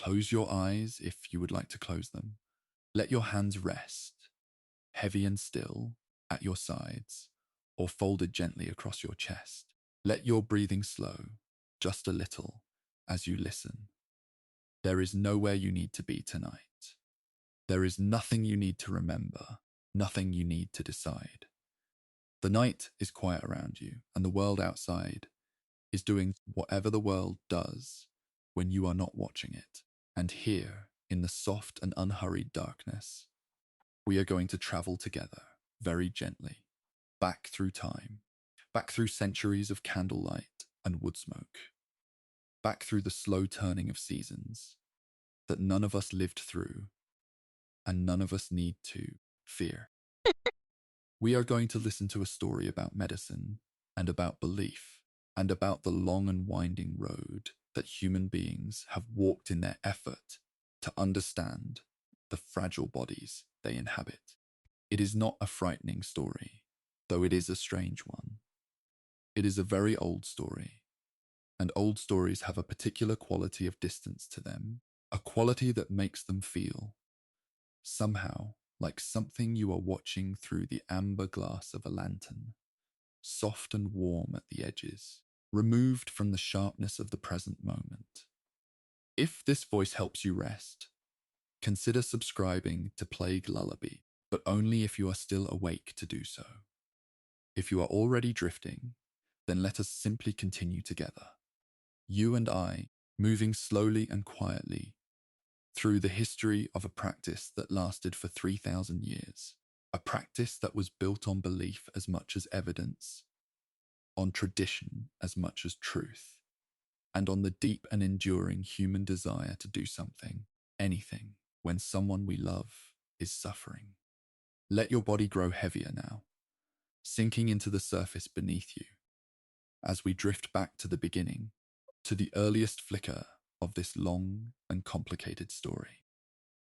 Close your eyes if you would like to close them. Let your hands rest, heavy and still, at your sides, or folded gently across your chest. Let your breathing slow, just a little, as you listen. There is nowhere you need to be tonight. There is nothing you need to remember, nothing you need to decide. The night is quiet around you, and the world outside is doing whatever the world does when you are not watching it. And here, in the soft and unhurried darkness, we are going to travel together, very gently, back through time, back through centuries of candlelight and wood smoke, back through the slow turning of seasons that none of us lived through and none of us need to fear. We are going to listen to a story about medicine and about belief and about the long and winding road that human beings have walked in their effort to understand the fragile bodies they inhabit. It is not a frightening story, though it is a strange one. It is a very old story, and old stories have a particular quality of distance to them, a quality that makes them feel, somehow, like something you are watching through the amber glass of a lantern, soft and warm at the edges, removed from the sharpness of the present moment. If this voice helps you rest, consider subscribing to Plague Lullaby, but only if you are still awake to do so. If you are already drifting, then let us simply continue together, you and I, moving slowly and quietly through the history of a practice that lasted for 3,000 years, a practice that was built on belief as much as evidence, on tradition as much as truth, and on the deep and enduring human desire to do something, anything, when someone we love is suffering. Let your body grow heavier now, sinking into the surface beneath you, as we drift back to the beginning, to the earliest flicker of this long and complicated story.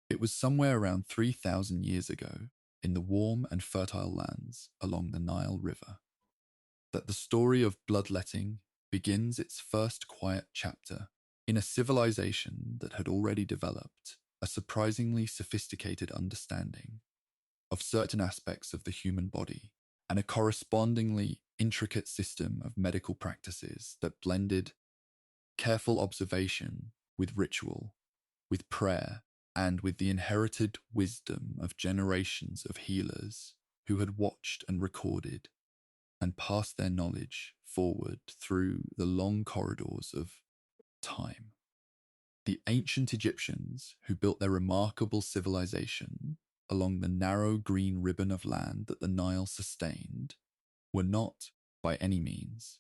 It was somewhere around 3,000 years ago, in the warm and fertile lands along the Nile River, that the story of bloodletting begins its first quiet chapter in a civilization that had already developed a surprisingly sophisticated understanding of certain aspects of the human body and a correspondingly intricate system of medical practices that blended careful observation with ritual, with prayer, and with the inherited wisdom of generations of healers who had watched and recorded and passed their knowledge forward through the long corridors of time. The ancient Egyptians, who built their remarkable civilization along the narrow green ribbon of land that the Nile sustained, were not, by any means,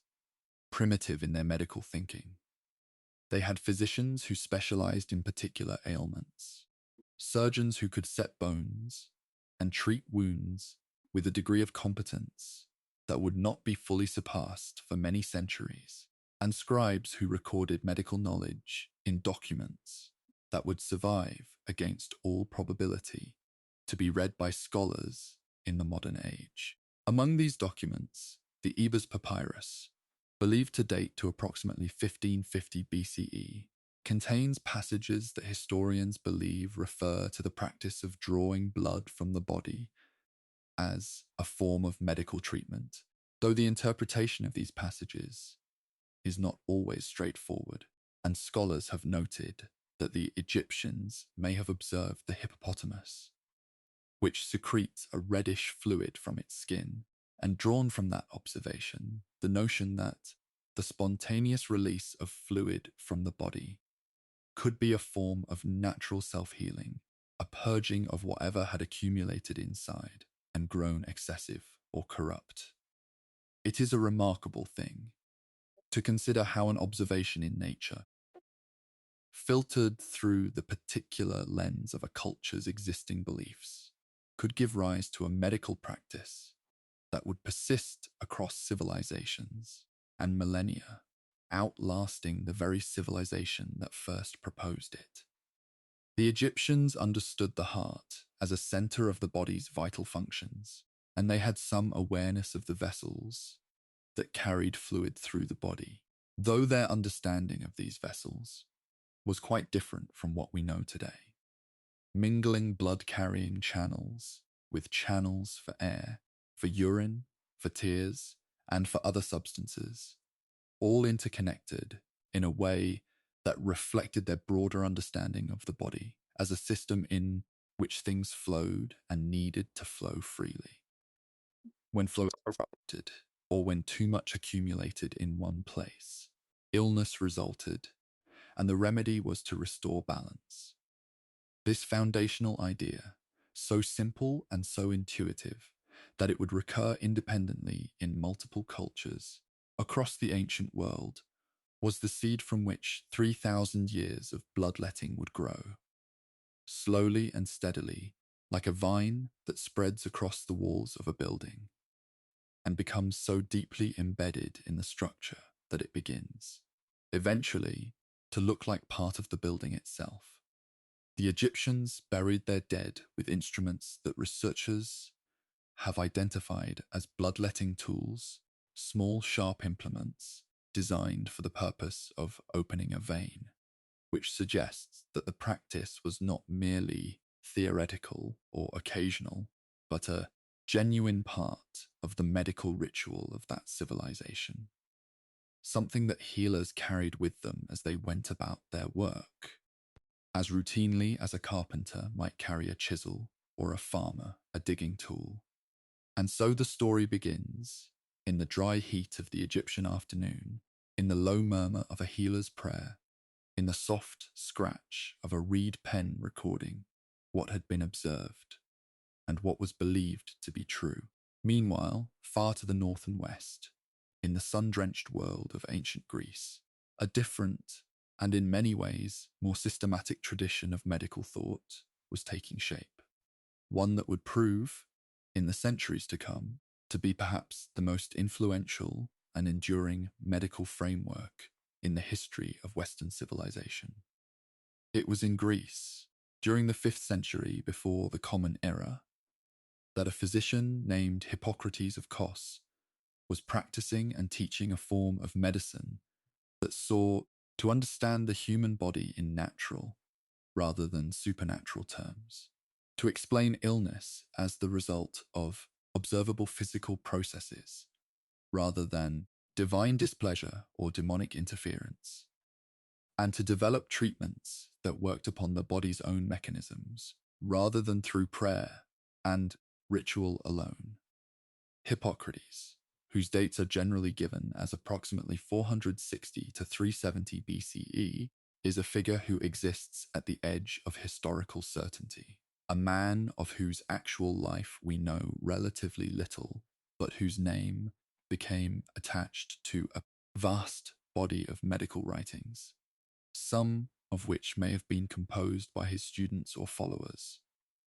primitive in their medical thinking. They had physicians who specialized in particular ailments, surgeons who could set bones and treat wounds with a degree of competence that would not be fully surpassed for many centuries, and scribes who recorded medical knowledge in documents that would survive against all probability to be read by scholars in the modern age. Among these documents, the Ebers Papyrus, believed to date to approximately 1550 BCE, contains passages that historians believe refer to the practice of drawing blood from the body as a form of medical treatment, though the interpretation of these passages is not always straightforward, and scholars have noted that the Egyptians may have observed the hippopotamus, which secretes a reddish fluid from its skin, and drawn from that observation the notion that the spontaneous release of fluid from the body could be a form of natural self-healing, a purging of whatever had accumulated inside and grown excessive or corrupt. It is a remarkable thing to consider how an observation in nature, filtered through the particular lens of a culture's existing beliefs, could give rise to a medical practice that would persist across civilizations and millennia, outlasting the very civilization that first proposed it. The Egyptians understood the heart as a center of the body's vital functions, and they had some awareness of the vessels that carried fluid through the body, though their understanding of these vessels was quite different from what we know today, mingling blood-carrying channels with channels for air, for urine, for tears, and for other substances, all interconnected in a way that reflected their broader understanding of the body as a system in which things flowed and needed to flow freely. When flow erupted, or when too much accumulated in one place, illness resulted, and the remedy was to restore balance. This foundational idea, so simple and so intuitive that it would recur independently in multiple cultures across the ancient world, was the seed from which 3,000 years of bloodletting would grow, slowly and steadily, like a vine that spreads across the walls of a building, and becomes so deeply embedded in the structure that it begins, eventually, to look like part of the building itself. The Egyptians buried their dead with instruments that researchers have identified as bloodletting tools, small sharp implements designed for the purpose of opening a vein, which suggests that the practice was not merely theoretical or occasional, but a genuine part of the medical ritual of that civilization, something that healers carried with them as they went about their work, as routinely as a carpenter might carry a chisel or a farmer a digging tool. And so the story begins, in the dry heat of the Egyptian afternoon, in the low murmur of a healer's prayer, in the soft scratch of a reed pen recording what had been observed and what was believed to be true. Meanwhile, far to the north and west, in the sun-drenched world of ancient Greece, a different and in many ways more systematic tradition of medical thought was taking shape, one that would prove, in the centuries to come, to be perhaps the most influential and enduring medical framework in the history of Western civilization. It was in Greece, during the 5th century before the Common Era, that a physician named Hippocrates of Kos was practicing and teaching a form of medicine that sought to understand the human body in natural rather than supernatural terms, to explain illness as the result of observable physical processes rather than divine displeasure or demonic interference, and to develop treatments that worked upon the body's own mechanisms rather than through prayer and ritual alone. Hippocrates, whose dates are generally given as approximately 460 to 370 BCE, is a figure who exists at the edge of historical certainty, a man of whose actual life we know relatively little, but whose name became attached to a vast body of medical writings, some of which may have been composed by his students or followers,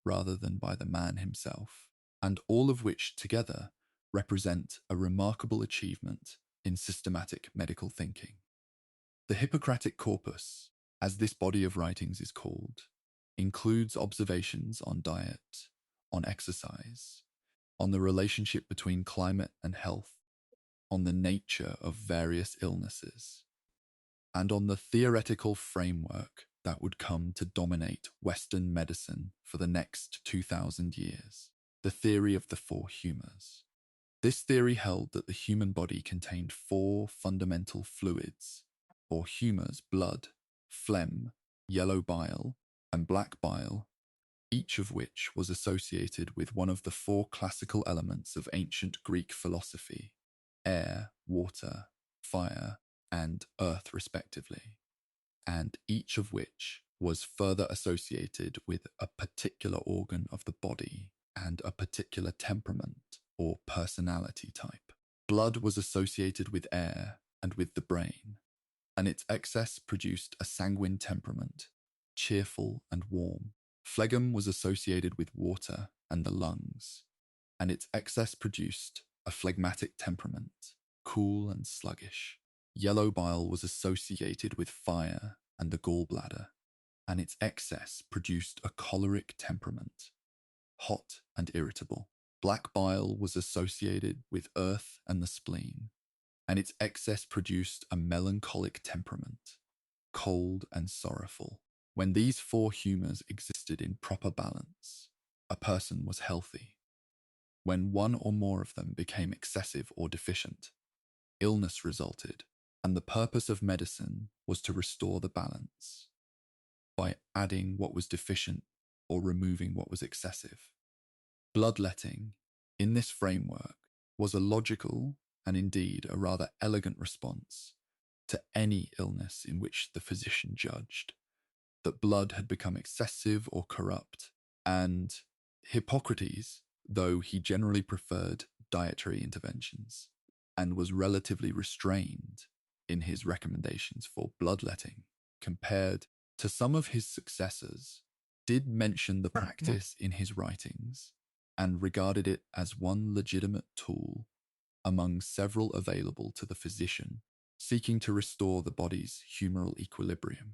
rather than by the man himself, and all of which together represent a remarkable achievement in systematic medical thinking. The Hippocratic corpus, as this body of writings is called, includes observations on diet, on exercise, on the relationship between climate and health, on the nature of various illnesses, and on the theoretical framework that would come to dominate Western medicine for the next 2,000 years, the theory of the 4 humours. This theory held that the human body contained 4 fundamental fluids, or humours: blood, phlegm, yellow bile, and black bile, each of which was associated with one of the 4 classical elements of ancient Greek philosophy: air, water, fire, and earth respectively, and each of which was further associated with a particular organ of the body and a particular temperament or personality type. Blood was associated with air and with the brain, and its excess produced a sanguine temperament, cheerful and warm. Phlegm was associated with water and the lungs, and its excess produced a phlegmatic temperament, cool and sluggish. Yellow bile was associated with fire and the gallbladder, and its excess produced a choleric temperament, hot and irritable. Black bile was associated with earth and the spleen, and its excess produced a melancholic temperament, cold, and sorrowful. When these four humours existed in proper balance, a person was healthy. When one or more of them became excessive or deficient, illness resulted, and the purpose of medicine was to restore the balance by adding what was deficient or removing what was excessive. Bloodletting, in this framework, was a logical and indeed a rather elegant response to any illness in which the physician judged that blood had become excessive or corrupt, and Hippocrates, though he generally preferred dietary interventions and was relatively restrained in his recommendations for bloodletting compared to some of his successors, did mention the practice in his writings and regarded it as one legitimate tool among several available to the physician seeking to restore the body's humoral equilibrium.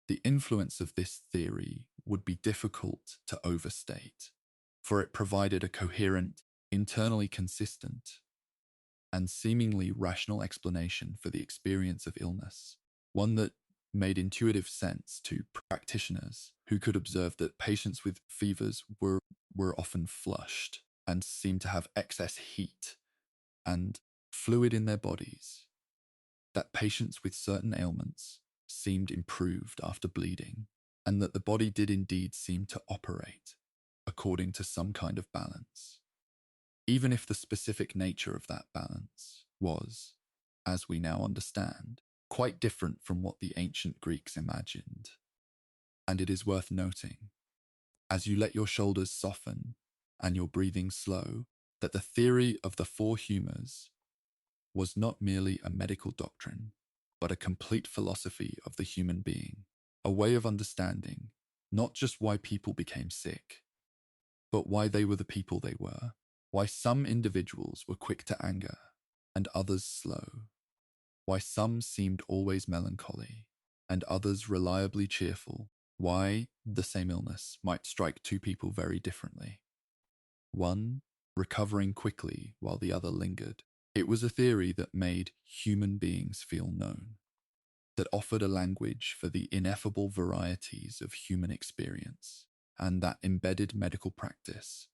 The influence of this theory would be difficult to overstate, for it provided a coherent, internally consistent, and seemingly rational explanation for the experience of illness, one that made intuitive sense to practitioners who could observe that patients with fevers were often flushed and seemed to have excess heat and fluid in their bodies, that patients with certain ailments seemed improved after bleeding, and that the body did indeed seem to operate according to some kind of balance, even if the specific nature of that balance was, as we now understand, quite different from what the ancient Greeks imagined. And it is worth noting, as you let your shoulders soften and your breathing slow, that the theory of the four humours was not merely a medical doctrine, but a complete philosophy of the human being, a way of understanding not just why people became sick, but why they were the people they were, why some individuals were quick to anger and others slow, why some seemed always melancholy and others reliably cheerful, why the same illness might strike two people very differently, one recovering quickly while the other lingered. It was a theory that made human beings feel known, that offered a language for the ineffable varieties of human experience, and that embedded medical practice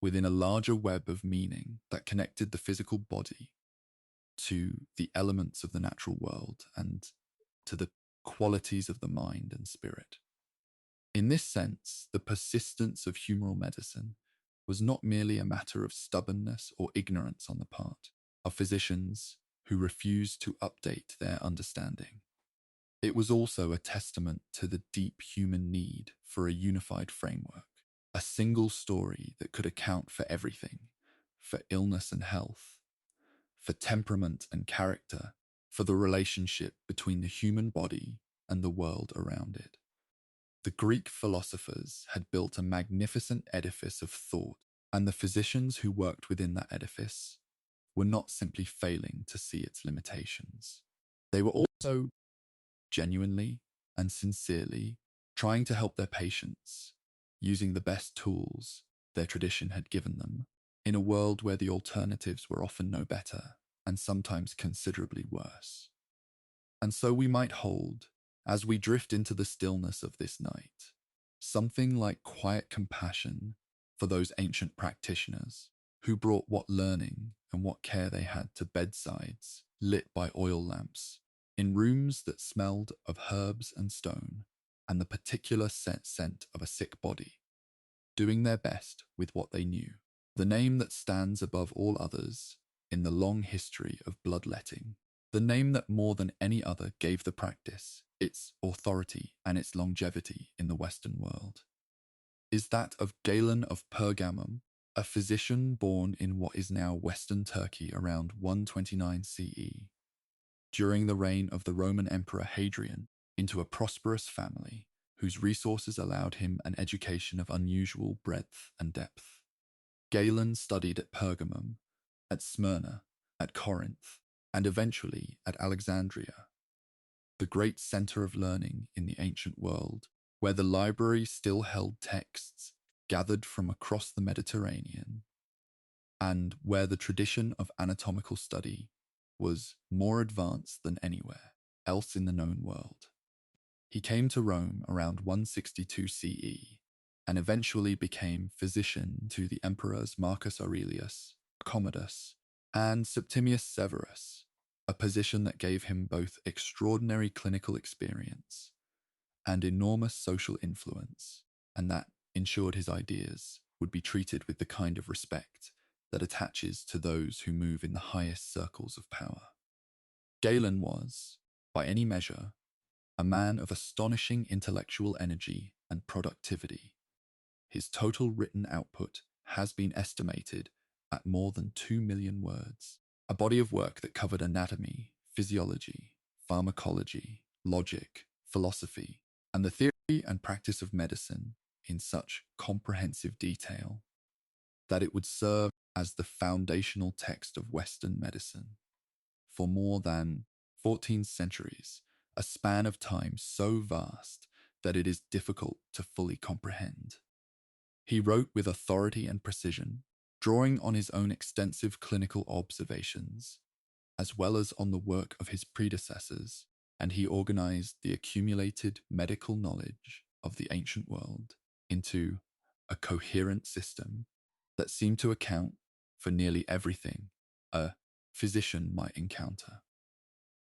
within a larger web of meaning that connected the physical body to the elements of the natural world and to the qualities of the mind and spirit. In this sense, the persistence of humoral medicine was not merely a matter of stubbornness or ignorance on the part of physicians who refused to update their understanding. It was also a testament to the deep human need for a unified framework, a single story that could account for everything, for illness and health, for temperament and character, for the relationship between the human body and the world around it. The Greek philosophers had built a magnificent edifice of thought, and the physicians who worked within that edifice were not simply failing to see its limitations. They were also genuinely and sincerely trying to help their patients using the best tools their tradition had given them in a world where the alternatives were often no better and sometimes considerably worse. And so we might hold, as we drift into the stillness of this night, something like quiet compassion for those ancient practitioners who brought what learning and what care they had to bedsides lit by oil lamps, in rooms that smelled of herbs and stone and the particular scent of a sick body, doing their best with what they knew. The name that stands above all others in the long history of bloodletting, the name that more than any other gave the practice its authority and its longevity in the Western world, is that of Galen of Pergamum, a physician born in what is now Western Turkey around 129 CE, during the reign of the Roman Emperor Hadrian, into a prosperous family whose resources allowed him an education of unusual breadth and depth. Galen studied at Pergamum, at Smyrna, at Corinth, and eventually at Alexandria, the great center of learning in the ancient world, where the library still held texts gathered from across the Mediterranean, and where the tradition of anatomical study was more advanced than anywhere else in the known world. He came to Rome around 162 CE and eventually became physician to the emperors Marcus Aurelius, Commodus, and Septimius Severus, a position that gave him both extraordinary clinical experience and enormous social influence, and that ensured his ideas would be treated with the kind of respect that attaches to those who move in the highest circles of power. Galen was, by any measure, a man of astonishing intellectual energy and productivity. His total written output has been estimated at more than 2 million words, a body of work that covered anatomy, physiology, pharmacology, logic, philosophy, and the theory and practice of medicine in such comprehensive detail that it would serve as the foundational text of Western medicine for more than 14 centuries, a span of time so vast that it is difficult to fully comprehend. He wrote with authority and precision, drawing on his own extensive clinical observations, as well as on the work of his predecessors, and he organized the accumulated medical knowledge of the ancient world into a coherent system that seemed to account for nearly everything a physician might encounter.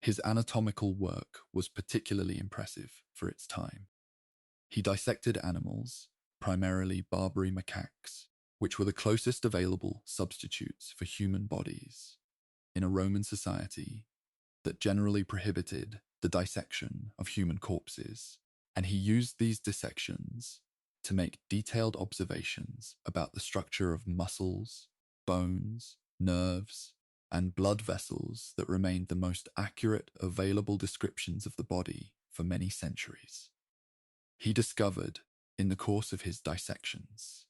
His anatomical work was particularly impressive for its time. He dissected animals, primarily Barbary macaques, which were the closest available substitutes for human bodies in a Roman society that generally prohibited the dissection of human corpses, and he used these dissections to make detailed observations about the structure of muscles, bones, nerves, and blood vessels that remained the most accurate available descriptions of the body for many centuries. He discovered, in the course of his dissections,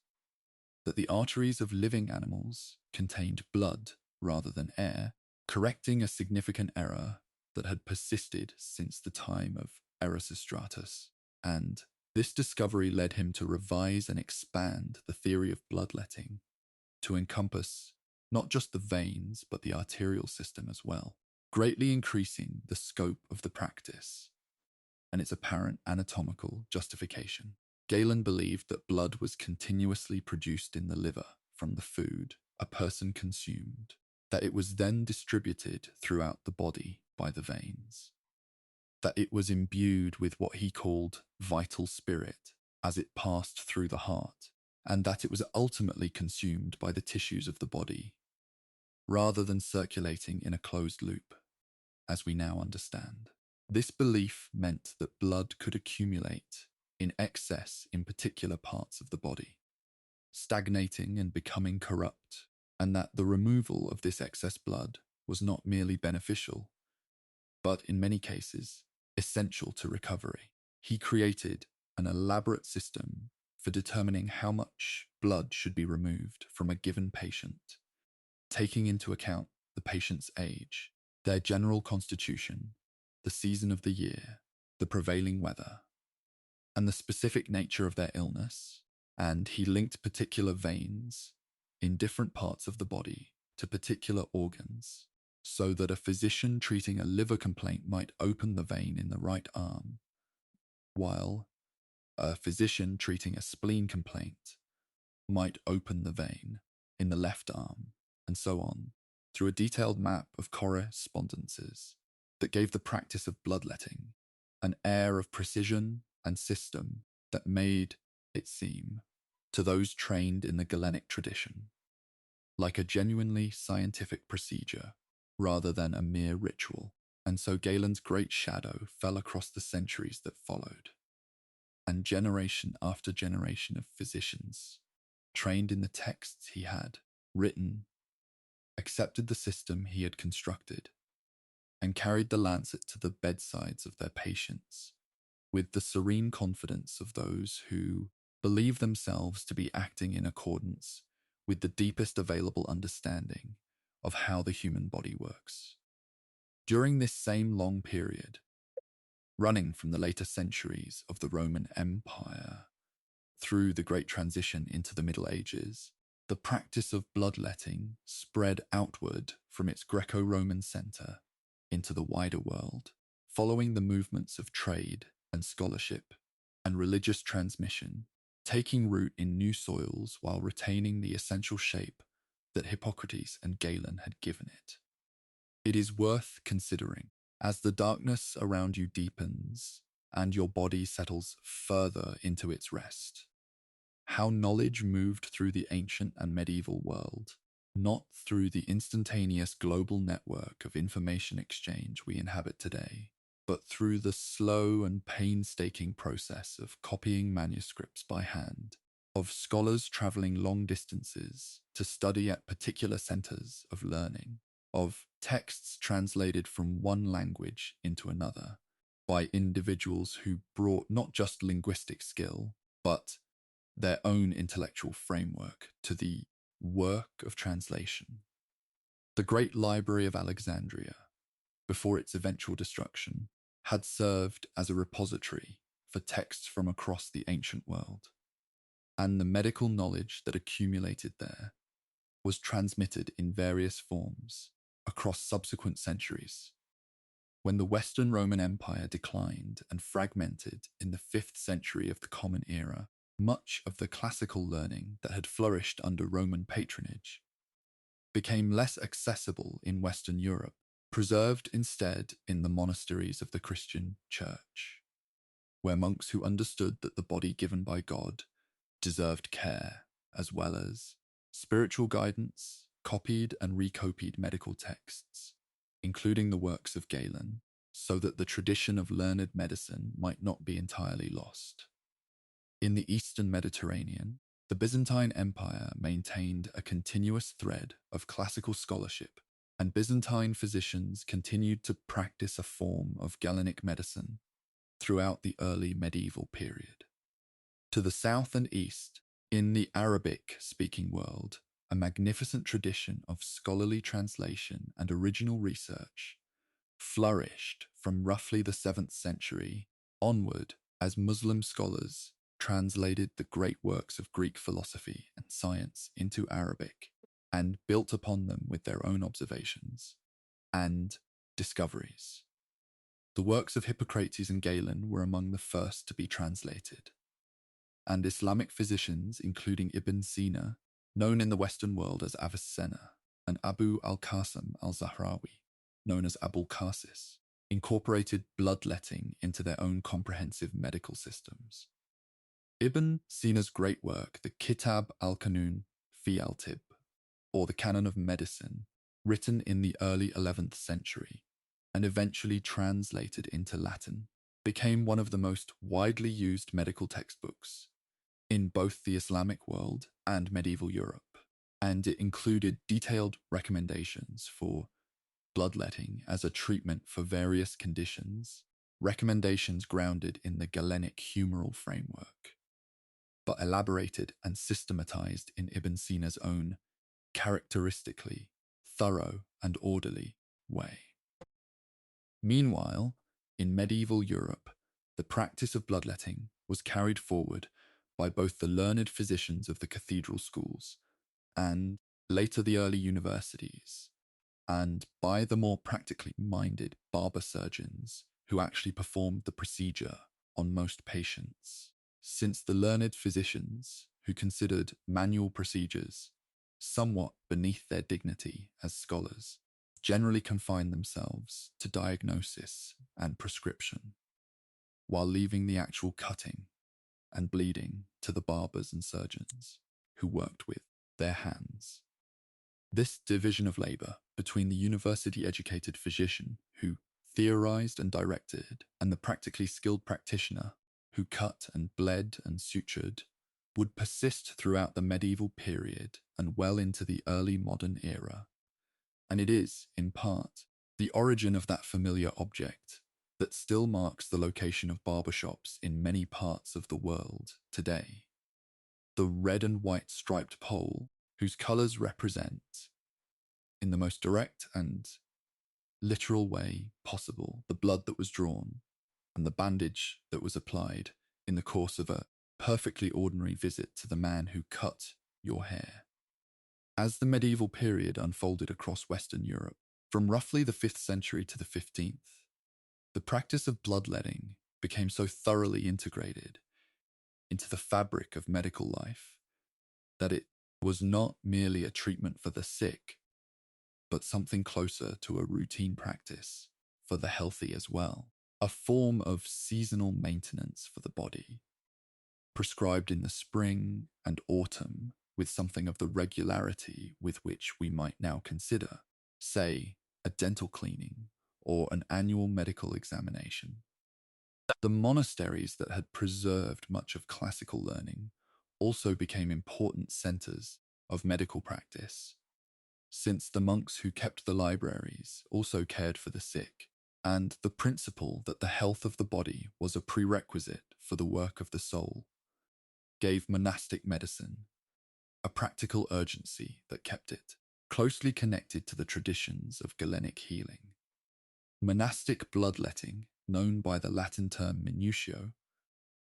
that the arteries of living animals contained blood rather than air, correcting a significant error that had persisted since the time of Erasistratus, and this discovery led him to revise and expand the theory of bloodletting to encompass not just the veins but the arterial system as well, greatly increasing the scope of the practice and its apparent anatomical justification. Galen believed that blood was continuously produced in the liver from the food a person consumed, that it was then distributed throughout the body by the veins, that it was imbued with what he called vital spirit as it passed through the heart, and that it was ultimately consumed by the tissues of the body, rather than circulating in a closed loop, as we now understand. This belief meant that blood could accumulate in excess in particular parts of the body, stagnating and becoming corrupt, and that the removal of this excess blood was not merely beneficial, but in many cases, essential to recovery. He created an elaborate system for determining how much blood should be removed from a given patient, taking into account the patient's age, their general constitution, the season of the year, the prevailing weather, and the specific nature of their illness, and he linked particular veins in different parts of the body to particular organs, so that a physician treating a liver complaint might open the vein in the right arm, while a physician treating a spleen complaint might open the vein in the left arm, and so on, through a detailed map of correspondences that gave the practice of bloodletting an air of precision and system that made it seem, to those trained in the Galenic tradition, like a genuinely scientific procedure rather than a mere ritual. And so Galen's great shadow fell across the centuries that followed, and generation after generation of physicians, trained in the texts he had written, accepted the system he had constructed, and carried the lancet to the bedsides of their patients with the serene confidence of those who believe themselves to be acting in accordance with the deepest available understanding of how the human body works. During this same long period, running from the later centuries of the Roman Empire through the Great Transition into the Middle Ages, the practice of bloodletting spread outward from its Greco-Roman center into the wider world, following the movements of trade and scholarship and religious transmission, taking root in new soils while retaining the essential shape that Hippocrates and Galen had given it. It is worth considering as the darkness around you deepens and your body settles further into its rest. How knowledge moved through the ancient and medieval world, not through the instantaneous global network of information exchange we inhabit today, but through the slow and painstaking process of copying manuscripts by hand, of scholars traveling long distances to study at particular centers of learning, of texts translated from one language into another by individuals who brought not just linguistic skill, but their own intellectual framework to the work of translation. The great library of Alexandria, before its eventual destruction, had served as a repository for texts from across the ancient world, and the medical knowledge that accumulated there was transmitted in various forms across subsequent centuries. When the Western Roman Empire declined and fragmented in the 5th century of the Common Era, much of the classical learning that had flourished under Roman patronage became less accessible in Western Europe, preserved instead in the monasteries of the Christian Church, where monks who understood that the body given by God deserved care, as well as spiritual guidance, copied and recopied medical texts, including the works of Galen, so that the tradition of learned medicine might not be entirely lost. In the Eastern Mediterranean, the Byzantine Empire maintained a continuous thread of classical scholarship, and Byzantine physicians continued to practice a form of Galenic medicine throughout the early medieval period. To the south and east, in the Arabic-speaking world, a magnificent tradition of scholarly translation and original research flourished from roughly the 7th century onward as Muslim scholars translated the great works of Greek philosophy and science into Arabic and built upon them with their own observations and discoveries. The works of Hippocrates and Galen were among the first to be translated, and Islamic physicians, including Ibn Sina, known in the Western world as Avicenna, and Abu al-Qasim al-Zahrawi, known as Abul Qasis, incorporated bloodletting into their own comprehensive medical systems. Ibn Sina's great work, the Kitab al-Qanun fi al-Tib, or the Canon of Medicine, written in the early 11th century and eventually translated into Latin, became one of the most widely used medical textbooks in both the Islamic world and medieval Europe, and it included detailed recommendations for bloodletting as a treatment for various conditions, recommendations grounded in the Galenic humoral framework, but elaborated and systematized in Ibn Sina's own characteristically thorough and orderly way. Meanwhile, in medieval Europe, the practice of bloodletting was carried forward by both the learned physicians of the cathedral schools and later the early universities, and by the more practically minded barber-surgeons who actually performed the procedure on most patients, since the learned physicians who considered manual procedures somewhat beneath their dignity as scholars generally confined themselves to diagnosis and prescription, while leaving the actual cutting and bleeding to the barbers and surgeons who worked with their hands. This division of labor between the university-educated physician who theorized and directed and the practically skilled practitioner who cut and bled and sutured would persist throughout the medieval period and well into the early modern era. And it is, in part, the origin of that familiar object that still marks the location of barbershops in many parts of the world today. The red and white striped pole, whose colours represent, in the most direct and literal way possible, the blood that was drawn and the bandage that was applied in the course of a perfectly ordinary visit to the man who cut your hair. As the medieval period unfolded across Western Europe, from roughly the 5th century to the 15th, the practice of bloodletting became so thoroughly integrated into the fabric of medical life that it was not merely a treatment for the sick, but something closer to a routine practice for the healthy as well. A form of seasonal maintenance for the body, prescribed in the spring and autumn with something of the regularity with which we might now consider, say, a dental cleaning or an annual medical examination. The monasteries that had preserved much of classical learning also became important centres of medical practice, since the monks who kept the libraries also cared for the sick, and the principle that the health of the body was a prerequisite for the work of the soul gave monastic medicine a practical urgency that kept it closely connected to the traditions of Galenic healing. Monastic bloodletting, known by the Latin term minutio,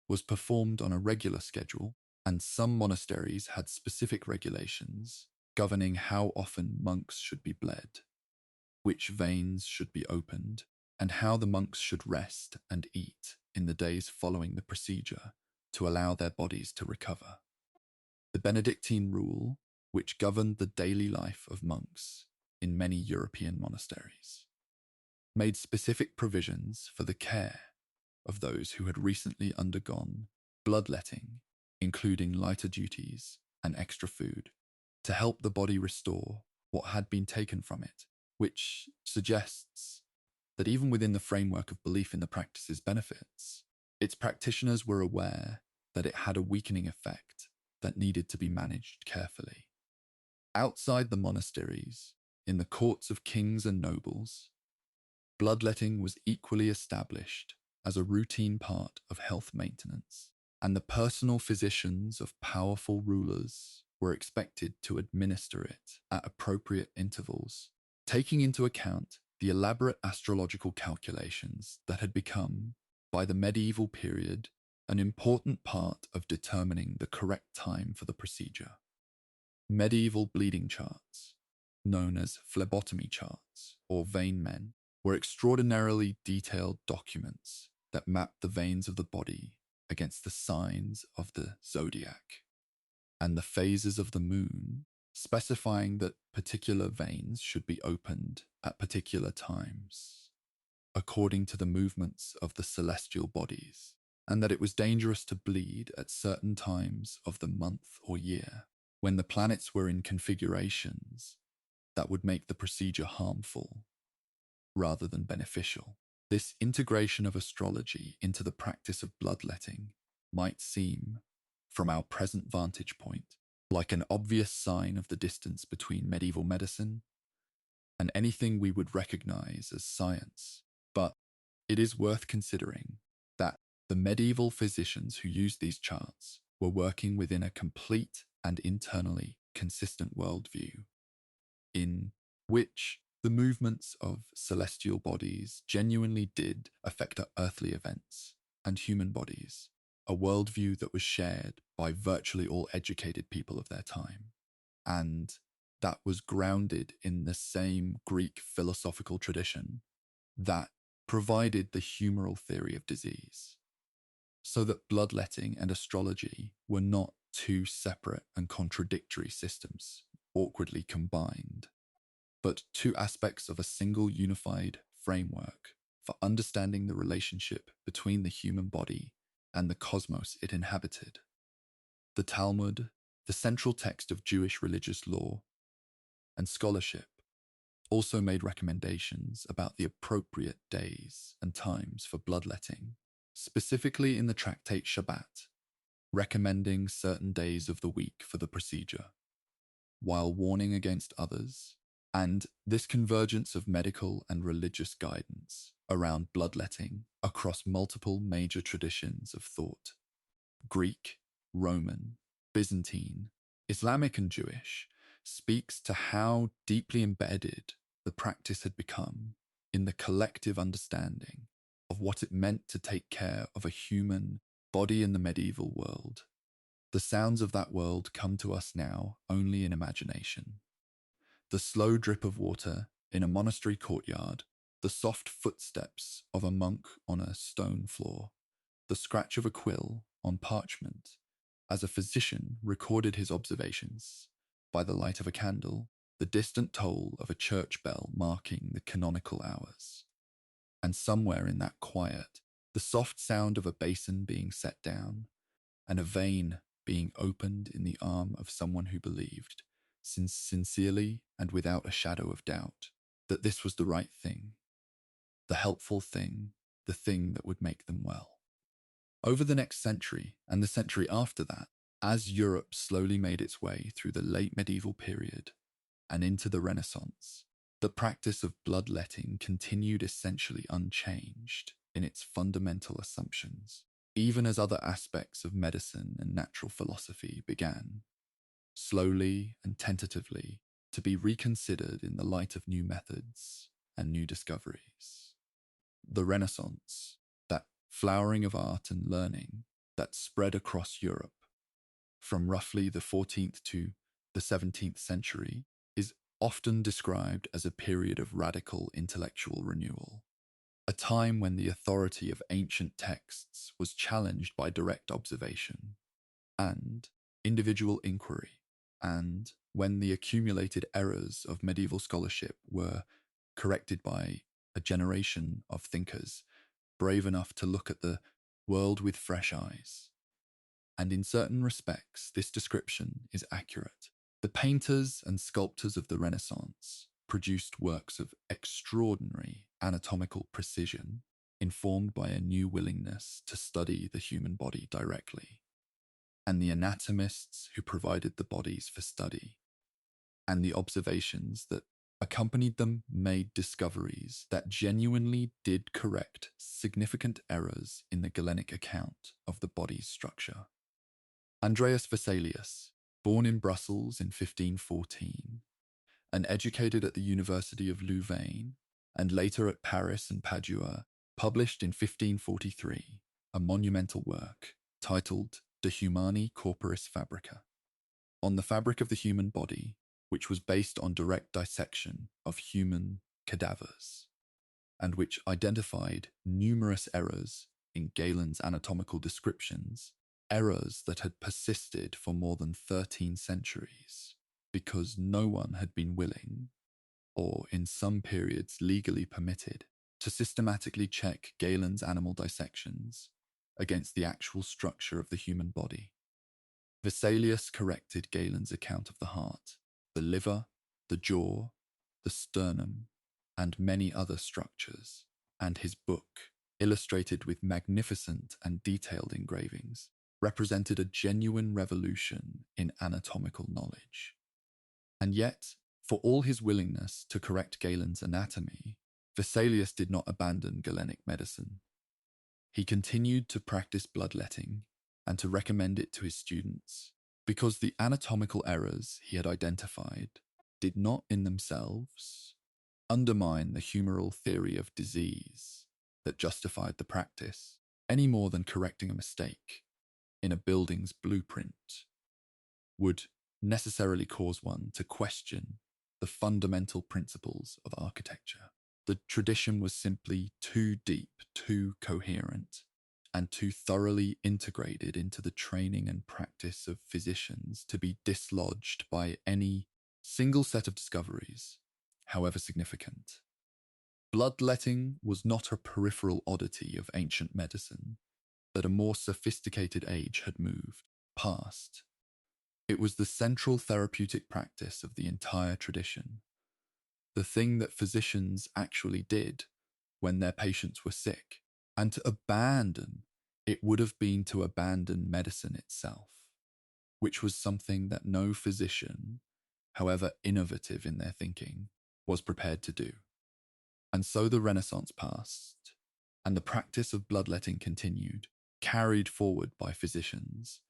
was performed on a regular schedule, and some monasteries had specific regulations governing how often monks should be bled, which veins should be opened, and how the monks should rest and eat in the days following the procedure to allow their bodies to recover. The Benedictine rule, which governed the daily life of monks in many European monasteries, made specific provisions for the care of those who had recently undergone bloodletting, including lighter duties and extra food, to help the body restore what had been taken from it, which suggests that even within the framework of belief in the practice's benefits, its practitioners were aware that it had a weakening effect that needed to be managed carefully. Outside the monasteries, in the courts of kings and nobles, bloodletting was equally established as a routine part of health maintenance, and the personal physicians of powerful rulers were expected to administer it at appropriate intervals, taking into account the elaborate astrological calculations that had become, by the medieval period, an important part of determining the correct time for the procedure. Medieval bleeding charts, known as phlebotomy charts or vein men, were extraordinarily detailed documents that mapped the veins of the body against the signs of the zodiac and the phases of the moon, specifying that particular veins should be opened at particular times, according to the movements of the celestial bodies, and that it was dangerous to bleed at certain times of the month or year, when the planets were in configurations that would make the procedure harmful rather than beneficial. This integration of astrology into the practice of bloodletting might seem, from our present vantage point, like an obvious sign of the distance between medieval medicine and anything we would recognize as science, but it is worth considering that the medieval physicians who used these charts were working within a complete and internally consistent worldview, in which the movements of celestial bodies genuinely did affect earthly events and human bodies, a worldview that was shared by virtually all educated people of their time, and that was grounded in the same Greek philosophical tradition that provided the humoral theory of disease, so that bloodletting and astrology were not two separate and contradictory systems awkwardly combined, but two aspects of a single unified framework for understanding the relationship between the human body and the cosmos it inhabited. The Talmud, the central text of Jewish religious law and scholarship, also made recommendations about the appropriate days and times for bloodletting, specifically in the tractate Shabbat, recommending certain days of the week for the procedure, while warning against others, and this convergence of medical and religious guidance around bloodletting across multiple major traditions of thought, Greek, Roman, Byzantine, Islamic and Jewish, speaks to how deeply embedded the practice had become in the collective understanding of what it meant to take care of a human body in the medieval world. The sounds of that world come to us now only in imagination. The slow drip of water in a monastery courtyard, the soft footsteps of a monk on a stone floor, the scratch of a quill on parchment, as a physician recorded his observations, by the light of a candle, the distant toll of a church bell marking the canonical hours. And somewhere in that quiet, the soft sound of a basin being set down, and a vein being opened in the arm of someone who believed, sincerely and without a shadow of doubt, that this was the right thing, the helpful thing, the thing that would make them well. Over the next century, and the century after that, as Europe slowly made its way through the late medieval period and into the Renaissance, the practice of bloodletting continued essentially unchanged in its fundamental assumptions, even as other aspects of medicine and natural philosophy began, slowly and tentatively, to be reconsidered in the light of new methods and new discoveries. The Renaissance, that flowering of art and learning that spread across Europe from roughly the 14th to the 17th century, is often described as a period of radical intellectual renewal, a time when the authority of ancient texts was challenged by direct observation and individual inquiry, and when the accumulated errors of medieval scholarship were corrected by a generation of thinkers brave enough to look at the world with fresh eyes. And in certain respects, this description is accurate. The painters and sculptors of the Renaissance produced works of extraordinary anatomical precision, informed by a new willingness to study the human body directly, and the anatomists who provided the bodies for study, and the observations that accompanied them made discoveries that genuinely did correct significant errors in the Galenic account of the body's structure. Andreas Vesalius, born in Brussels in 1514, and educated at the University of Louvain, and later at Paris and Padua, published in 1543 a monumental work titled De Humani Corporis Fabrica, on the fabric of the human body, which was based on direct dissection of human cadavers, and which identified numerous errors in Galen's anatomical descriptions, errors that had persisted for more than 13 centuries, because no one had been willing, or in some periods legally permitted, to systematically check Galen's animal dissections against the actual structure of the human body. Vesalius corrected Galen's account of the heart, the liver, the jaw, the sternum, and many other structures, and his book, illustrated with magnificent and detailed engravings, represented a genuine revolution in anatomical knowledge. And yet, for all his willingness to correct Galen's anatomy, Vesalius did not abandon Galenic medicine. He continued to practice bloodletting and to recommend it to his students, because the anatomical errors he had identified did not in themselves undermine the humoral theory of disease that justified the practice, any more than correcting a mistake in a building's blueprint would necessarily cause one to question the fundamental principles of architecture. The tradition was simply too deep, too coherent, and too thoroughly integrated into the training and practice of physicians to be dislodged by any single set of discoveries, however significant. Bloodletting was not a peripheral oddity of ancient medicine that a more sophisticated age had moved past. It was the central therapeutic practice of the entire tradition, the thing that physicians actually did when their patients were sick, and to abandon it would have been to abandon medicine itself, which was something that no physician, however innovative in their thinking, was prepared to do. And so the Renaissance passed, and the practice of bloodletting continued, carried forward by physicians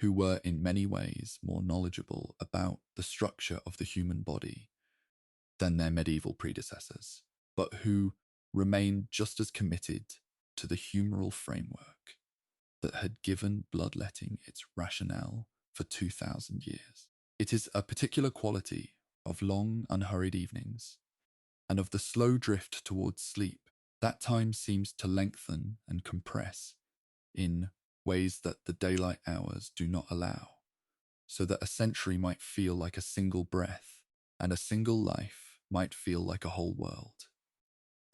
who were in many ways more knowledgeable about the structure of the human body than their medieval predecessors, but who remained just as committed to the humoral framework that had given bloodletting its rationale for 2,000 years. It is a particular quality of long, unhurried evenings, and of the slow drift towards sleep. That time seems to lengthen and compress in ways that the daylight hours do not allow, so that a century might feel like a single breath, and a single life might feel like a whole world.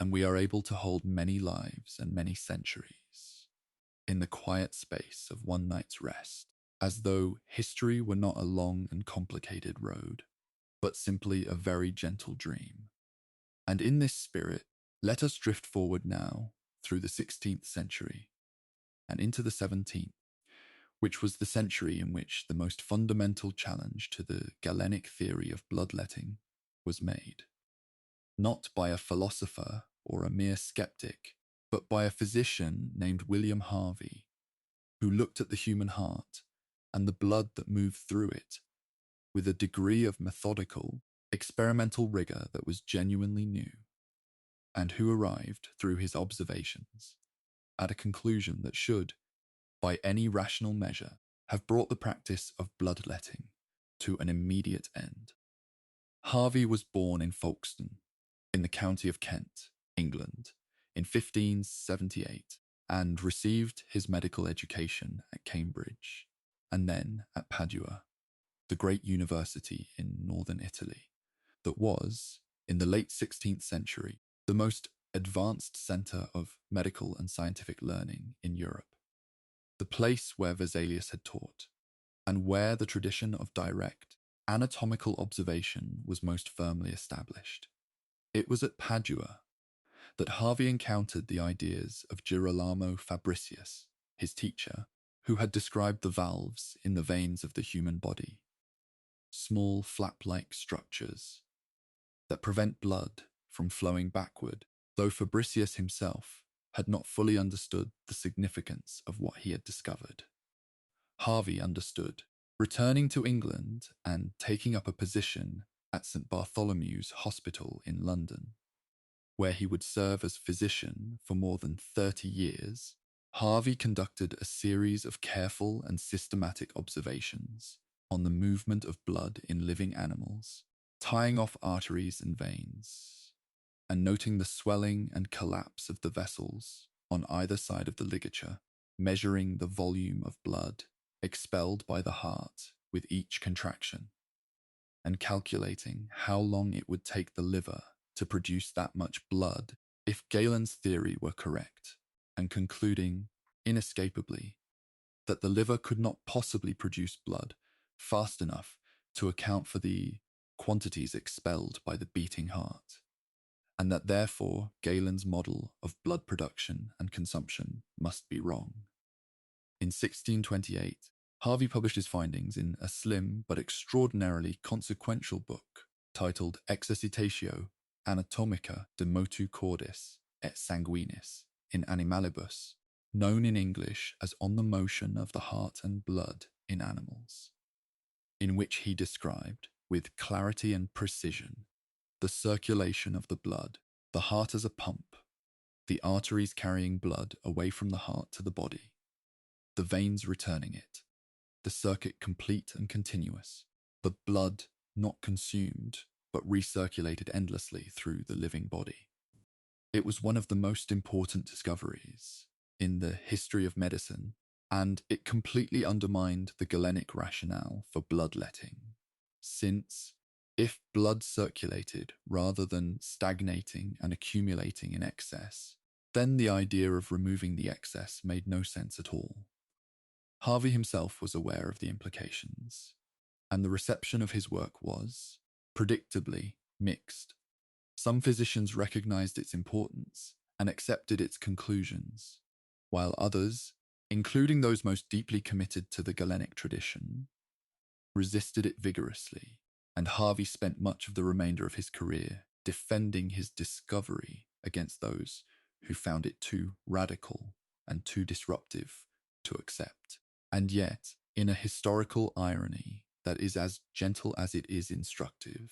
And we are able to hold many lives and many centuries in the quiet space of one night's rest, as though history were not a long and complicated road, but simply a very gentle dream. And in this spirit, let us drift forward now through the 16th century and into the 17th, which was the century in which the most fundamental challenge to the Galenic theory of bloodletting was made. Not by a philosopher or a mere skeptic, but by a physician named William Harvey, who looked at the human heart and the blood that moved through it with a degree of methodical, experimental rigor that was genuinely new, and who arrived, through his observations, at a conclusion that should, by any rational measure, have brought the practice of bloodletting to an immediate end. Harvey was born in Folkestone, in the county of Kent, England, in 1578, and received his medical education at Cambridge, and then at Padua, the great university in northern Italy, that was, in the late 16th century, the most advanced centre of medical and scientific learning in Europe, the place where Vesalius had taught, and where the tradition of direct, anatomical observation was most firmly established. It was at Padua that Harvey encountered the ideas of Girolamo Fabricius, his teacher, who had described the valves in the veins of the human body, small flap-like structures that prevent blood from flowing backward, though Fabricius himself had not fully understood the significance of what he had discovered. Harvey understood, returning to England and taking up a position at St. Bartholomew's Hospital in London, where he would serve as physician for more than 30 years. Harvey conducted a series of careful and systematic observations on the movement of blood in living animals, tying off arteries and veins, and noting the swelling and collapse of the vessels on either side of the ligature, measuring the volume of blood expelled by the heart with each contraction, and calculating how long it would take the liver to produce that much blood if Galen's theory were correct, and concluding, inescapably, that the liver could not possibly produce blood fast enough to account for the quantities expelled by the beating heart, and that therefore Galen's model of blood production and consumption must be wrong. In 1628, Harvey published his findings in a slim but extraordinarily consequential book titled Exercitatio Anatomica de motu cordis et sanguinis in animalibus, known in English as On the Motion of the Heart and Blood in Animals, in which he described, with clarity and precision, the circulation of the blood, the heart as a pump, the arteries carrying blood away from the heart to the body, the veins returning it, the circuit complete and continuous, the blood not consumed but recirculated endlessly through the living body. It was one of the most important discoveries in the history of medicine, and it completely undermined the Galenic rationale for bloodletting, since if blood circulated rather than stagnating and accumulating in excess, then the idea of removing the excess made no sense at all. Harvey himself was aware of the implications, and the reception of his work was, predictably, mixed. Some physicians recognized its importance and accepted its conclusions, while others, including those most deeply committed to the Galenic tradition, resisted it vigorously, and Harvey spent much of the remainder of his career defending his discovery against those who found it too radical and too disruptive to accept. And yet, in a historical irony that is as gentle as it is instructive,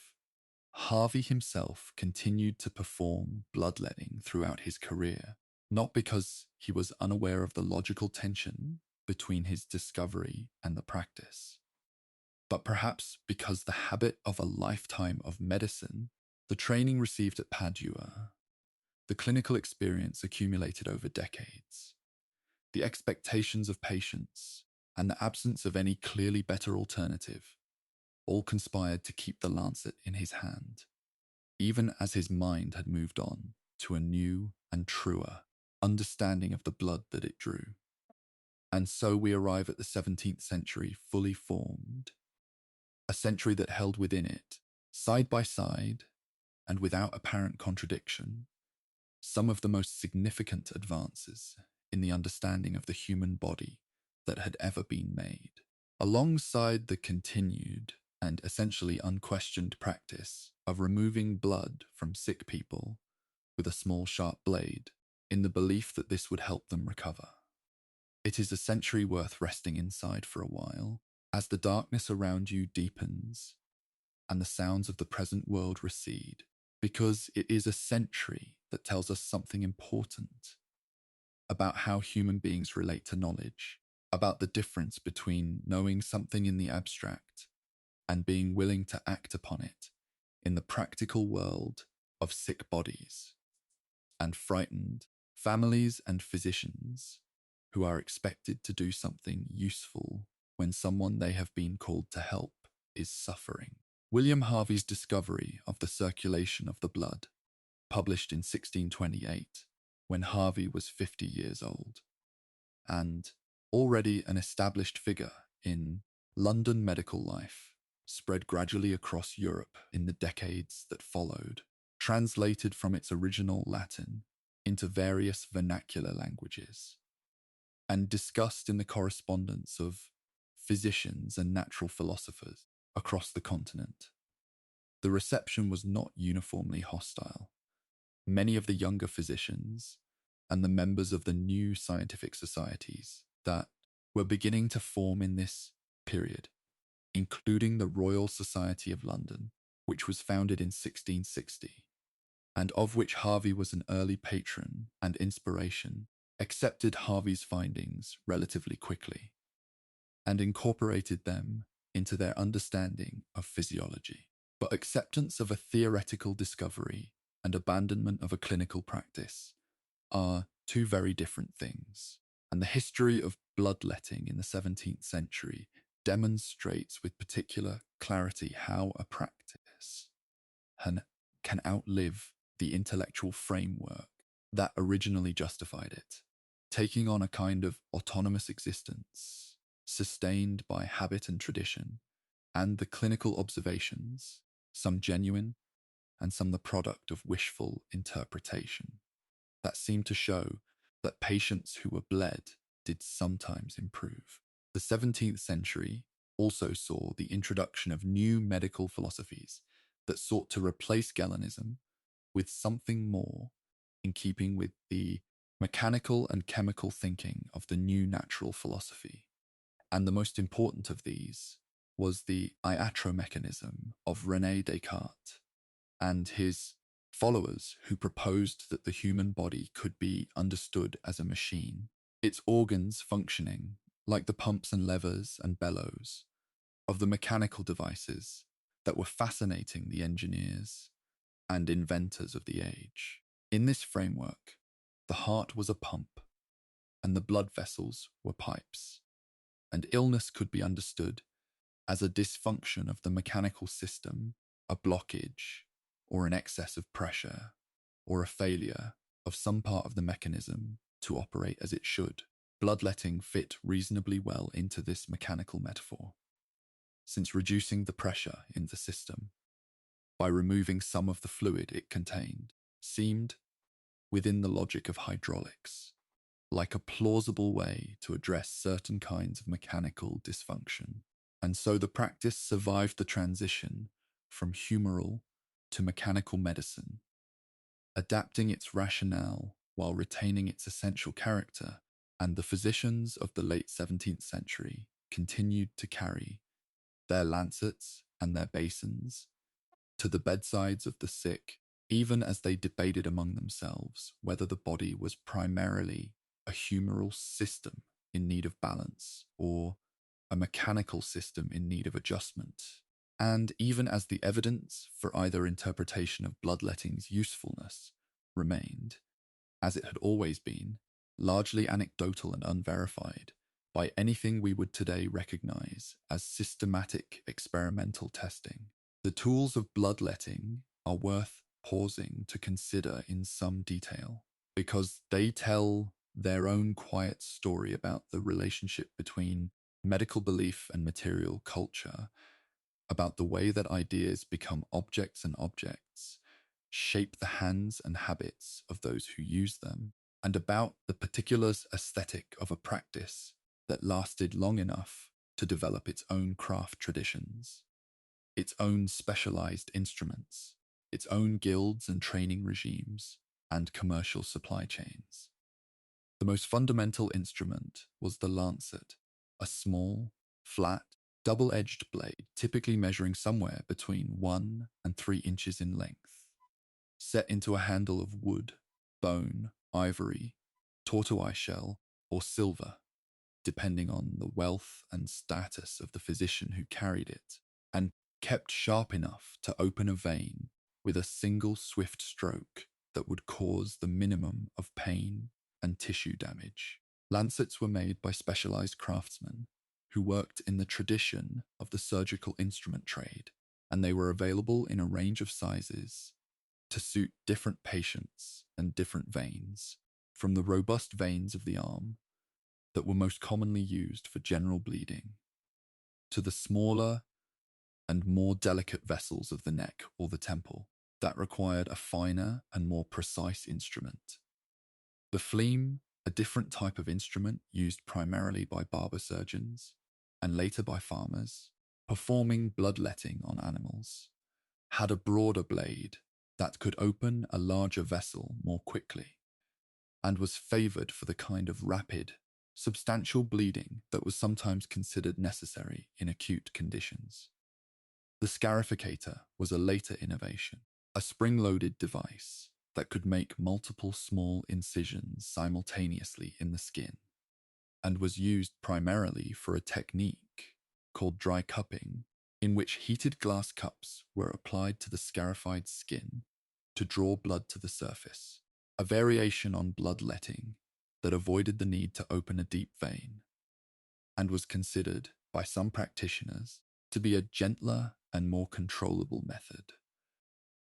Harvey himself continued to perform bloodletting throughout his career, not because he was unaware of the logical tension between his discovery and the practice, but perhaps because the habit of a lifetime of medicine, the training received at Padua, the clinical experience accumulated over decades, the expectations of patients, and the absence of any clearly better alternative all conspired to keep the lancet in his hand, even as his mind had moved on to a new and truer understanding of the blood that it drew. And so we arrive at the 17th century fully formed, a century that held within it, side by side and without apparent contradiction, some of the most significant advances in the understanding of the human body that had ever been made, alongside the continued and essentially unquestioned practice of removing blood from sick people with a small sharp blade in the belief that this would help them recover. It is a century worth resting inside for a while, as the darkness around you deepens and the sounds of the present world recede, because it is a century that tells us something important about how human beings relate to knowledge, about the difference between knowing something in the abstract and being willing to act upon it in the practical world of sick bodies and frightened families and physicians who are expected to do something useful when someone they have been called to help is suffering. William Harvey's discovery of the circulation of the blood, published in 1628, when Harvey was 50 years old, and already an established figure in London medical life, spread gradually across Europe in the decades that followed, translated from its original Latin into various vernacular languages, and discussed in the correspondence of physicians and natural philosophers across the continent. The reception was not uniformly hostile. Many of the younger physicians and the members of the new scientific societies that were beginning to form in this period, including the Royal Society of London, which was founded in 1660, and of which Harvey was an early patron and inspiration, accepted Harvey's findings relatively quickly and incorporated them into their understanding of physiology. But acceptance of a theoretical discovery and abandonment of a clinical practice are two very different things, and the history of bloodletting in the 17th century demonstrates with particular clarity how a practice can outlive the intellectual framework that originally justified it, taking on a kind of autonomous existence, sustained by habit and tradition, and the clinical observations, some genuine and some the product of wishful interpretation, that seemed to show that patients who were bled did sometimes improve. The 17th century also saw the introduction of new medical philosophies that sought to replace Galenism with something more in keeping with the mechanical and chemical thinking of the new natural philosophy. And the most important of these was the iatromechanism of René Descartes and his followers, who proposed that the human body could be understood as a machine, its organs functioning like the pumps and levers and bellows of the mechanical devices that were fascinating the engineers and inventors of the age. In this framework, the heart was a pump and the blood vessels were pipes, and illness could be understood as a dysfunction of the mechanical system, a blockage, or an excess of pressure, or a failure of some part of the mechanism to operate as it should. Bloodletting fit reasonably well into this mechanical metaphor, since reducing the pressure in the system by removing some of the fluid it contained seemed, within the logic of hydraulics, like a plausible way to address certain kinds of mechanical dysfunction. And so the practice survived the transition from humoral to mechanical medicine, adapting its rationale while retaining its essential character, and the physicians of the late 17th century continued to carry their lancets and their basins to the bedsides of the sick, even as they debated among themselves whether the body was primarily a humoral system in need of balance or a mechanical system in need of adjustment. And even as the evidence for either interpretation of bloodletting's usefulness remained, as it had always been, largely anecdotal and unverified by anything we would today recognize as systematic experimental testing. The tools of bloodletting are worth pausing to consider in some detail because they tell their own quiet story about the relationship between medical belief and material culture, about the way that ideas become objects and objects, shape the hands and habits of those who use them, and about the particular aesthetic of a practice that lasted long enough to develop its own craft traditions, its own specialized instruments, its own guilds and training regimes, and commercial supply chains. The most fundamental instrument was the lancet, a small, flat, double-edged blade typically measuring somewhere between 1 and 3 inches in length, set into a handle of wood, bone, ivory, tortoise shell, or silver, depending on the wealth and status of the physician who carried it, and kept sharp enough to open a vein with a single swift stroke that would cause the minimum of pain and tissue damage. Lancets were made by specialized craftsmen who worked in the tradition of the surgical instrument trade, and they were available in a range of sizes to suit different patients and different veins, from the robust veins of the arm that were most commonly used for general bleeding, to the smaller and more delicate vessels of the neck or the temple that required a finer and more precise instrument. The phleem, a different type of instrument used primarily by barber-surgeons and later by farmers, performing bloodletting on animals, had a broader blade that could open a larger vessel more quickly and was favored for the kind of rapid, substantial bleeding that was sometimes considered necessary in acute conditions. The scarificator was a later innovation, a spring-loaded device that could make multiple small incisions simultaneously in the skin, and was used primarily for a technique called dry cupping, in which heated glass cups were applied to the scarified skin to draw blood to the surface, a variation on bloodletting that avoided the need to open a deep vein, and was considered by some practitioners to be a gentler and more controllable method.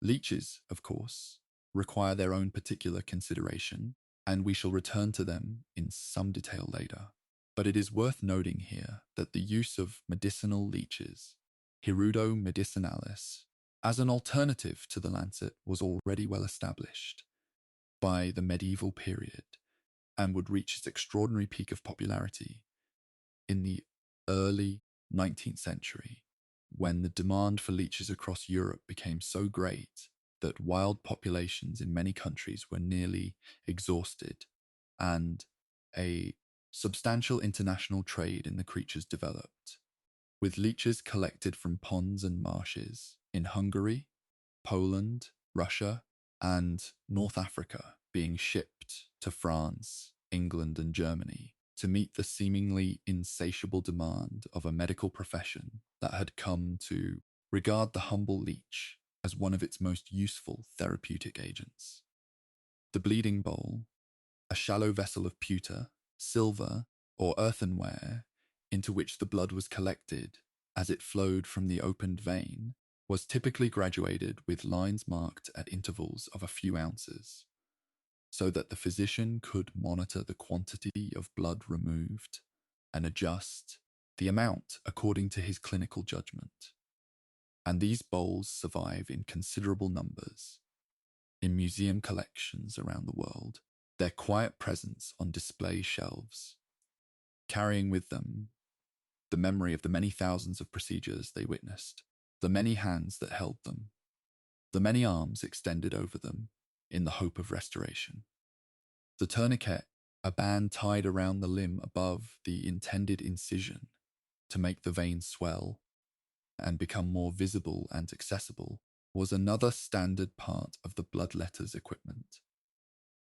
Leeches, of course, require their own particular consideration, and we shall return to them in some detail later. But it is worth noting here that the use of medicinal leeches, Hirudo medicinalis, as an alternative to the lancet was already well established by the medieval period and would reach its extraordinary peak of popularity in the early 19th century, when the demand for leeches across Europe became so great that wild populations in many countries were nearly exhausted, and a substantial international trade in the creatures developed, with leeches collected from ponds and marshes in Hungary, Poland, Russia, and North Africa being shipped to France, England, and Germany to meet the seemingly insatiable demand of a medical profession that had come to regard the humble leech as one of its most useful therapeutic agents. The bleeding bowl, a shallow vessel of pewter, silver, or earthenware into which the blood was collected as it flowed from the opened vein, was typically graduated with lines marked at intervals of a few ounces, so that the physician could monitor the quantity of blood removed and adjust the amount according to his clinical judgment. And these bowls survive in considerable numbers in museum collections around the world, their quiet presence on display shelves, carrying with them the memory of the many thousands of procedures they witnessed, the many hands that held them, the many arms extended over them in the hope of restoration. The tourniquet, a band tied around the limb above the intended incision to make the vein swell and become more visible and accessible, was another standard part of the bloodletter's equipment.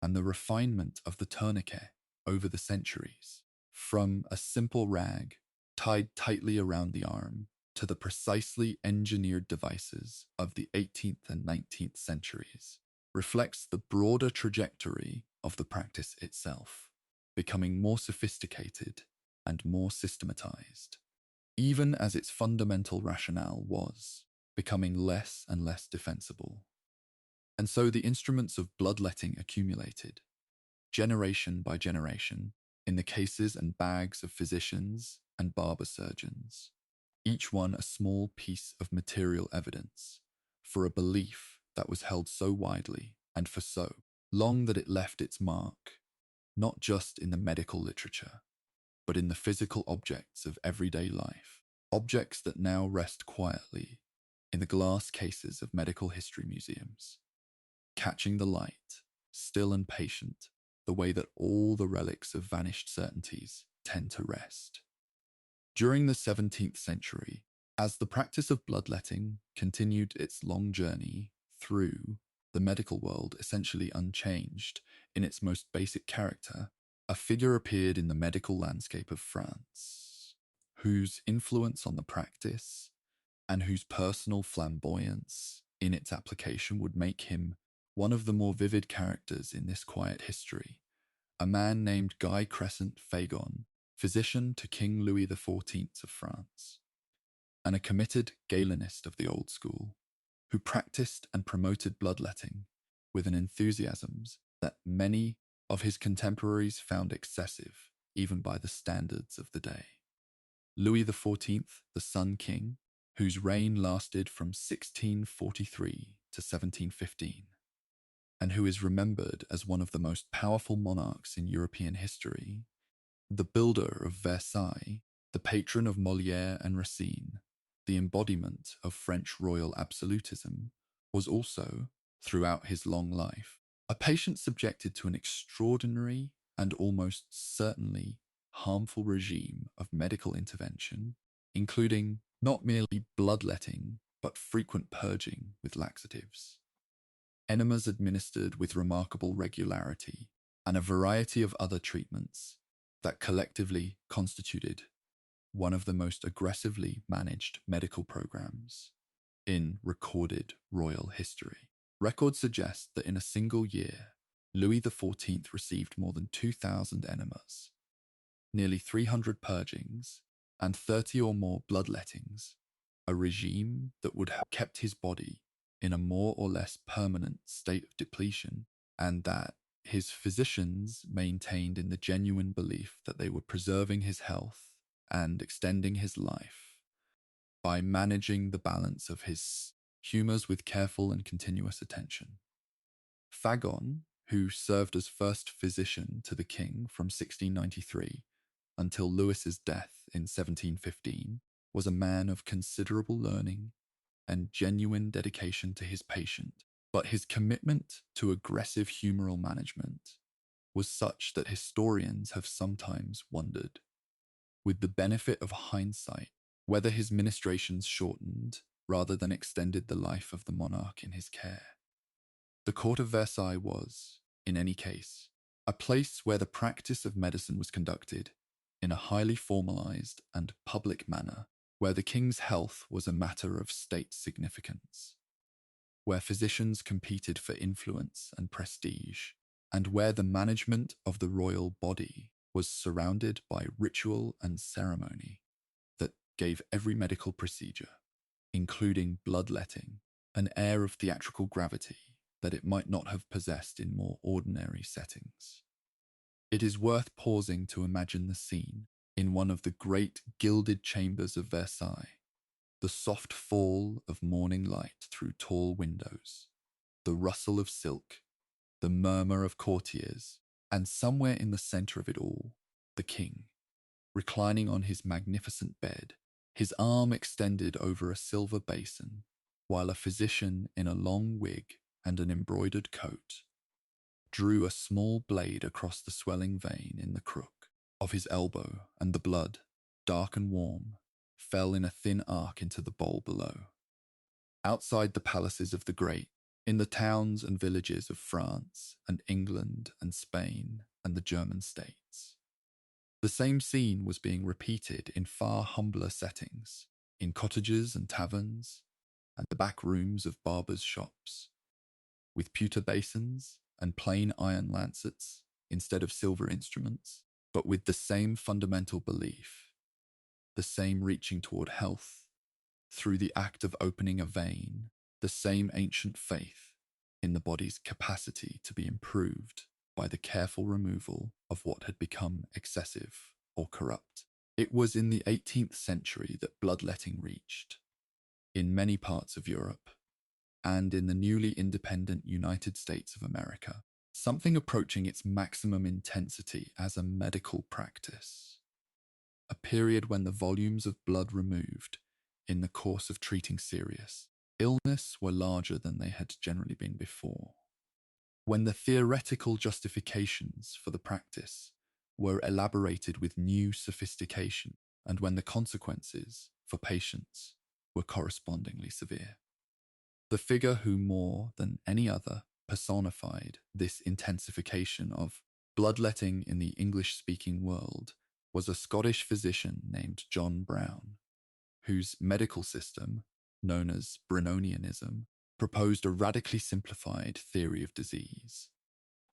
And the refinement of the tourniquet over the centuries, from a simple rag tied tightly around the arm to the precisely engineered devices of the 18th and 19th centuries, reflects the broader trajectory of the practice itself. becoming more sophisticated and more systematized, even as its fundamental rationale was becoming less and less defensible. And so the instruments of bloodletting accumulated, generation by generation, in the cases and bags of physicians and barber-surgeons, each one a small piece of material evidence for a belief that was held so widely and for so long that it left its mark, not just in the medical literature, but in the physical objects of everyday life, objects that now rest quietly in the glass cases of medical history museums, catching the light, still and patient, the way that all the relics of vanished certainties tend to rest. During the 17th century, as the practice of bloodletting continued its long journey through the medical world essentially unchanged in its most basic character, a figure appeared in the medical landscape of France, whose influence on the practice and whose personal flamboyance in its application would make him one of the more vivid characters in this quiet history, a man named Guy Crescent Fagon, physician to King Louis XIV of France, and a committed Galenist of the old school, who practiced and promoted bloodletting with an enthusiasm that many of his contemporaries found excessive, even by the standards of the day. Louis XIV, the Sun King, whose reign lasted from 1643 to 1715, and who is remembered as one of the most powerful monarchs in European history, the builder of Versailles, the patron of Molière and Racine, the embodiment of French royal absolutism, was also, throughout his long life, a patient subjected to an extraordinary and almost certainly harmful regime of medical intervention, including not merely bloodletting, but frequent purging with laxatives, enemas administered with remarkable regularity, and a variety of other treatments that collectively constituted one of the most aggressively managed medical programs in recorded royal history. Records suggest that in a single year, Louis XIV received more than 2,000 enemas, nearly 300 purgings, and 30 or more bloodlettings, a regime that would have kept his body in a more or less permanent state of depletion, and that his physicians maintained in the genuine belief that they were preserving his health and extending his life by managing the balance of his humours with careful and continuous attention. Fagon, who served as first physician to the king from 1693 until Louis's death in 1715, was a man of considerable learning and genuine dedication to his patient, but his commitment to aggressive humoral management was such that historians have sometimes wondered, with the benefit of hindsight, whether his ministrations shortened rather than extended the life of the monarch in his care. The court of Versailles was, in any case, a place where the practice of medicine was conducted in a highly formalized and public manner, where the king's health was a matter of state significance, where physicians competed for influence and prestige, and where the management of the royal body was surrounded by ritual and ceremony that gave every medical procedure, including bloodletting, an air of theatrical gravity that it might not have possessed in more ordinary settings. It is worth pausing to imagine the scene in one of the great gilded chambers of Versailles, the soft fall of morning light through tall windows, the rustle of silk, the murmur of courtiers, and somewhere in the centre of it all, the king, reclining on his magnificent bed, his arm extended over a silver basin, while a physician in a long wig and an embroidered coat drew a small blade across the swelling vein in the crook of his elbow, and the blood, dark and warm, fell in a thin arc into the bowl below. Outside the palaces of the great, in the towns and villages of France and England and Spain and the German states, the same scene was being repeated in far humbler settings, in cottages and taverns, and the back rooms of barbers' shops, with pewter basins and plain iron lancets instead of silver instruments, but with the same fundamental belief, the same reaching toward health through the act of opening a vein, the same ancient faith in the body's capacity to be improved by the careful removal of what had become excessive or corrupt. It was in the 18th century that bloodletting reached, in many parts of Europe, and in the newly independent United States of America, something approaching its maximum intensity as a medical practice. A period when the volumes of blood removed in the course of treating serious illness were larger than they had generally been before. When the theoretical justifications for the practice were elaborated with new sophistication, and when the consequences for patients were correspondingly severe. The figure who more than any other personified this intensification of bloodletting in the English-speaking world was a Scottish physician named John Brown, whose medical system, known as Brownianism, proposed a radically simplified theory of disease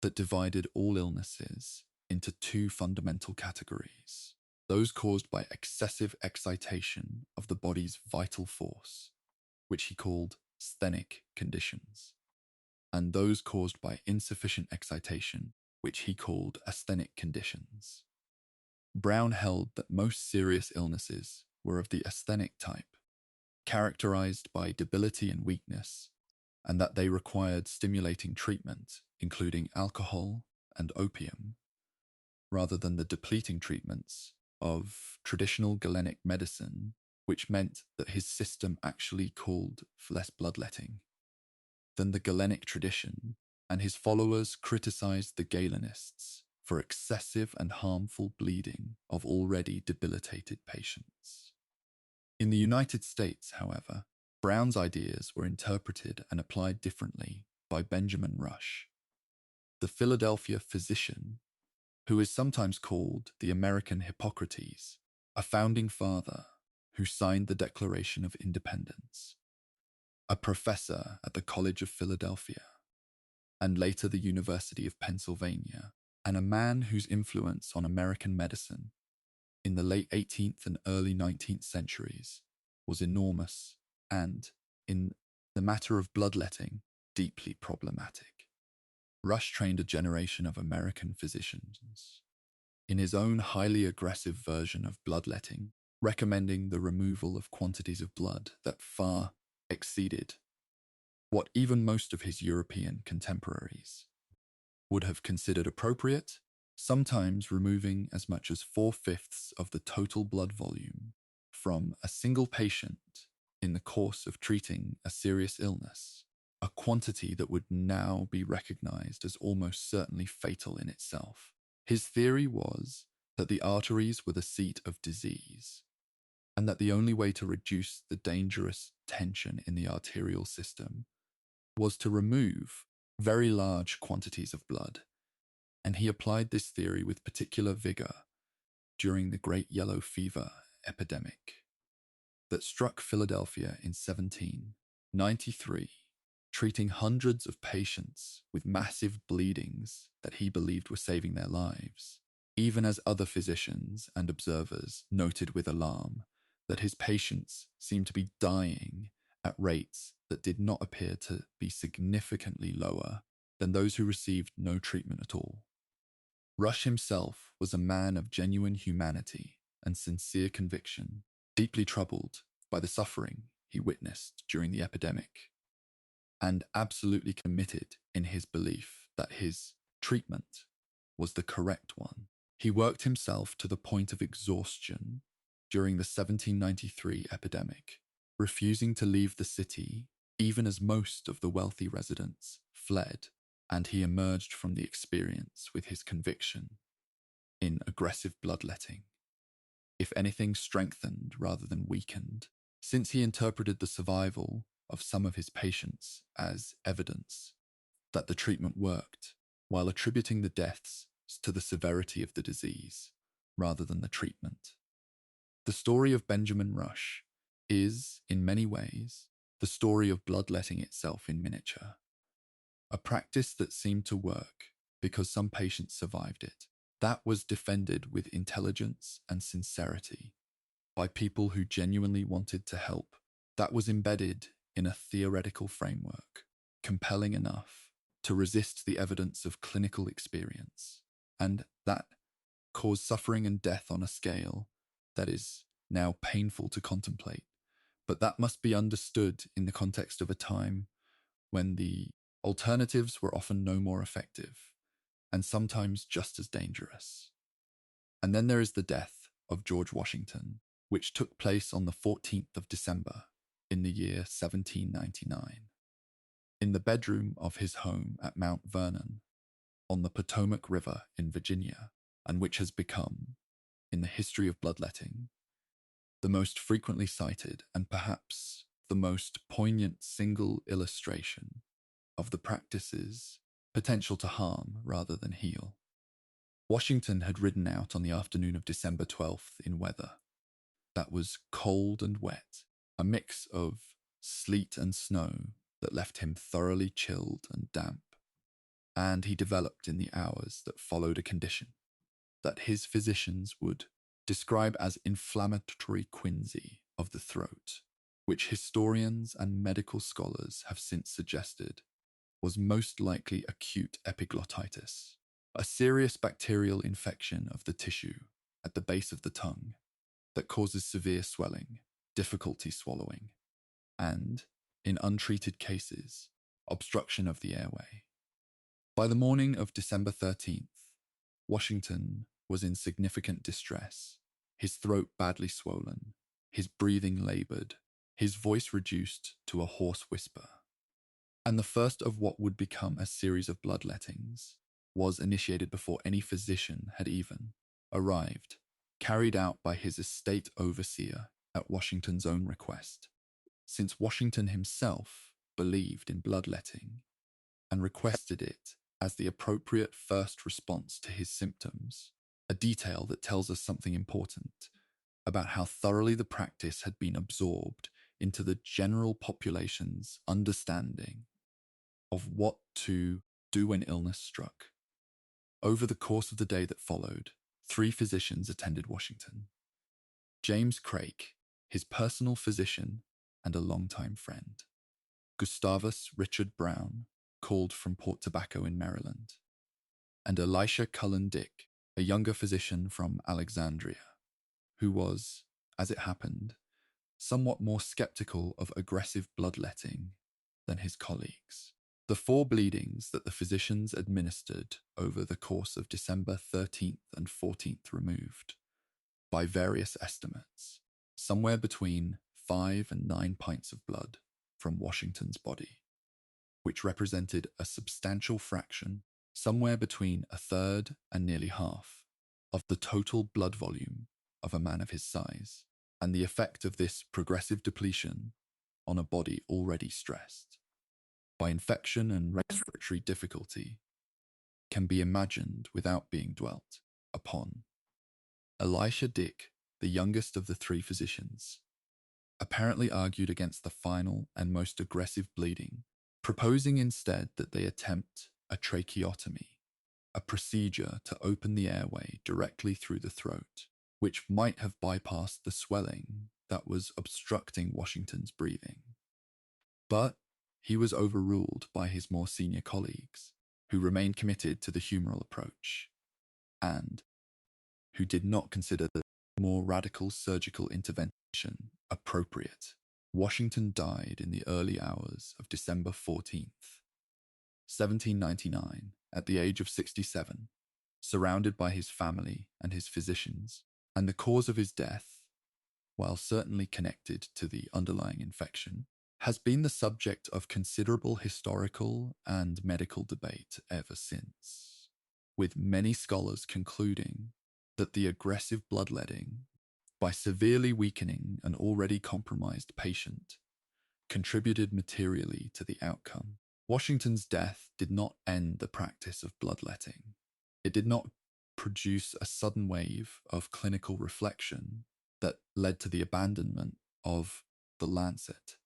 that divided all illnesses into two fundamental categories: those caused by excessive excitation of the body's vital force, which he called sthenic conditions, and those caused by insufficient excitation, which he called asthenic conditions. Brown held that most serious illnesses were of the asthenic type, characterized by debility and weakness, and that they required stimulating treatment, including alcohol and opium, rather than the depleting treatments of traditional Galenic medicine, which meant that his system actually called for less bloodletting than the Galenic tradition, and his followers criticized the Galenists for excessive and harmful bleeding of already debilitated patients. In the United States, however, Brown's ideas were interpreted and applied differently by Benjamin Rush, the Philadelphia physician, who is sometimes called the American Hippocrates, a founding father who signed the Declaration of Independence, a professor at the College of Philadelphia, and later the University of Pennsylvania, and a man whose influence on American medicine in the late 18th and early 19th centuries was enormous and, in the matter of bloodletting, deeply problematic. Rush trained a generation of American physicians in his own highly aggressive version of bloodletting, recommending the removal of quantities of blood that far exceeded what even most of his European contemporaries would have considered appropriate, sometimes removing as much as 4/5 of the total blood volume from a single patient in the course of treating a serious illness, a quantity that would now be recognized as almost certainly fatal in itself. His theory was that the arteries were the seat of disease, and that the only way to reduce the dangerous tension in the arterial system was to remove very large quantities of blood, and he applied this theory with particular vigor during the Great Yellow Fever epidemic that struck Philadelphia in 1793, treating hundreds of patients with massive bleedings that he believed were saving their lives, even as other physicians and observers noted with alarm that his patients seemed to be dying at rates that did not appear to be significantly lower than those who received no treatment at all. Rush himself was a man of genuine humanity and sincere conviction, deeply troubled by the suffering he witnessed during the epidemic, and absolutely committed in his belief that his treatment was the correct one. He worked himself to the point of exhaustion during the 1793 epidemic, refusing to leave the city even as most of the wealthy residents fled, and he emerged from the experience with his conviction in aggressive bloodletting, if anything strengthened rather than weakened, since he interpreted the survival of some of his patients as evidence that the treatment worked, while attributing the deaths to the severity of the disease rather than the treatment. The story of Benjamin Rush is, in many ways, the story of bloodletting itself in miniature, a practice that seemed to work because some patients survived it. That was defended with intelligence and sincerity by people who genuinely wanted to help. That was embedded in a theoretical framework, compelling enough to resist the evidence of clinical experience, and that caused suffering and death on a scale that is now painful to contemplate. But that must be understood in the context of a time when the alternatives were often no more effective and sometimes just as dangerous. And then there is the death of George Washington, which took place on the 14th of December in the year 1799, in the bedroom of his home at Mount Vernon on the Potomac River in Virginia, and which has become, in the history of bloodletting, the most frequently cited and perhaps the most poignant single illustration of the practice's potential to harm rather than heal. Washington had ridden out on the afternoon of December 12th in weather that was cold and wet, a mix of sleet and snow that left him thoroughly chilled and damp, and he developed in the hours that followed a condition that his physicians would describe as inflammatory quinsy of the throat, which historians and medical scholars have since suggested was most likely acute epiglottitis, a serious bacterial infection of the tissue at the base of the tongue that causes severe swelling, difficulty swallowing, and, in untreated cases, obstruction of the airway. By the morning of December 13th, Washington was in significant distress, his throat badly swollen, his breathing laboured, his voice reduced to a hoarse whisper. And the first of what would become a series of bloodlettings was initiated before any physician had even arrived, carried out by his estate overseer at Washington's own request, since Washington himself believed in bloodletting and requested it as the appropriate first response to his symptoms, a detail that tells us something important about how thoroughly the practice had been absorbed into the general population's understanding of what to do when illness struck. Over the course of the day that followed, 3 physicians attended Washington. James Craik, his personal physician and a longtime friend. Gustavus Richard Brown, called from Port Tobacco in Maryland. And Elisha Cullen Dick, a younger physician from Alexandria, who was, as it happened, somewhat more skeptical of aggressive bloodletting than his colleagues. The 4 bleedings that the physicians administered over the course of December 13th and 14th removed, by various estimates, somewhere between 5 and 9 pints of blood from Washington's body, which represented a substantial fraction, somewhere between a third and nearly half, of the total blood volume of a man of his size, and the effect of this progressive depletion on a body already stressed by infection and respiratory difficulty can be imagined without being dwelt upon. Elisha Dick, the youngest of the 3 physicians, apparently argued against the final and most aggressive bleeding, proposing instead that they attempt a tracheotomy, a procedure to open the airway directly through the throat, which might have bypassed the swelling that was obstructing Washington's breathing. But he was overruled by his more senior colleagues, who remained committed to the humoral approach, and who did not consider the more radical surgical intervention appropriate. Washington died in the early hours of December 14th, 1799, at the age of 67, surrounded by his family and his physicians, and the cause of his death, while certainly connected to the underlying infection, has been the subject of considerable historical and medical debate ever since, with many scholars concluding that the aggressive bloodletting, by severely weakening an already compromised patient, contributed materially to the outcome. Washington's death did not end the practice of bloodletting. It did not produce a sudden wave of clinical reflection that led to the abandonment of the lancet.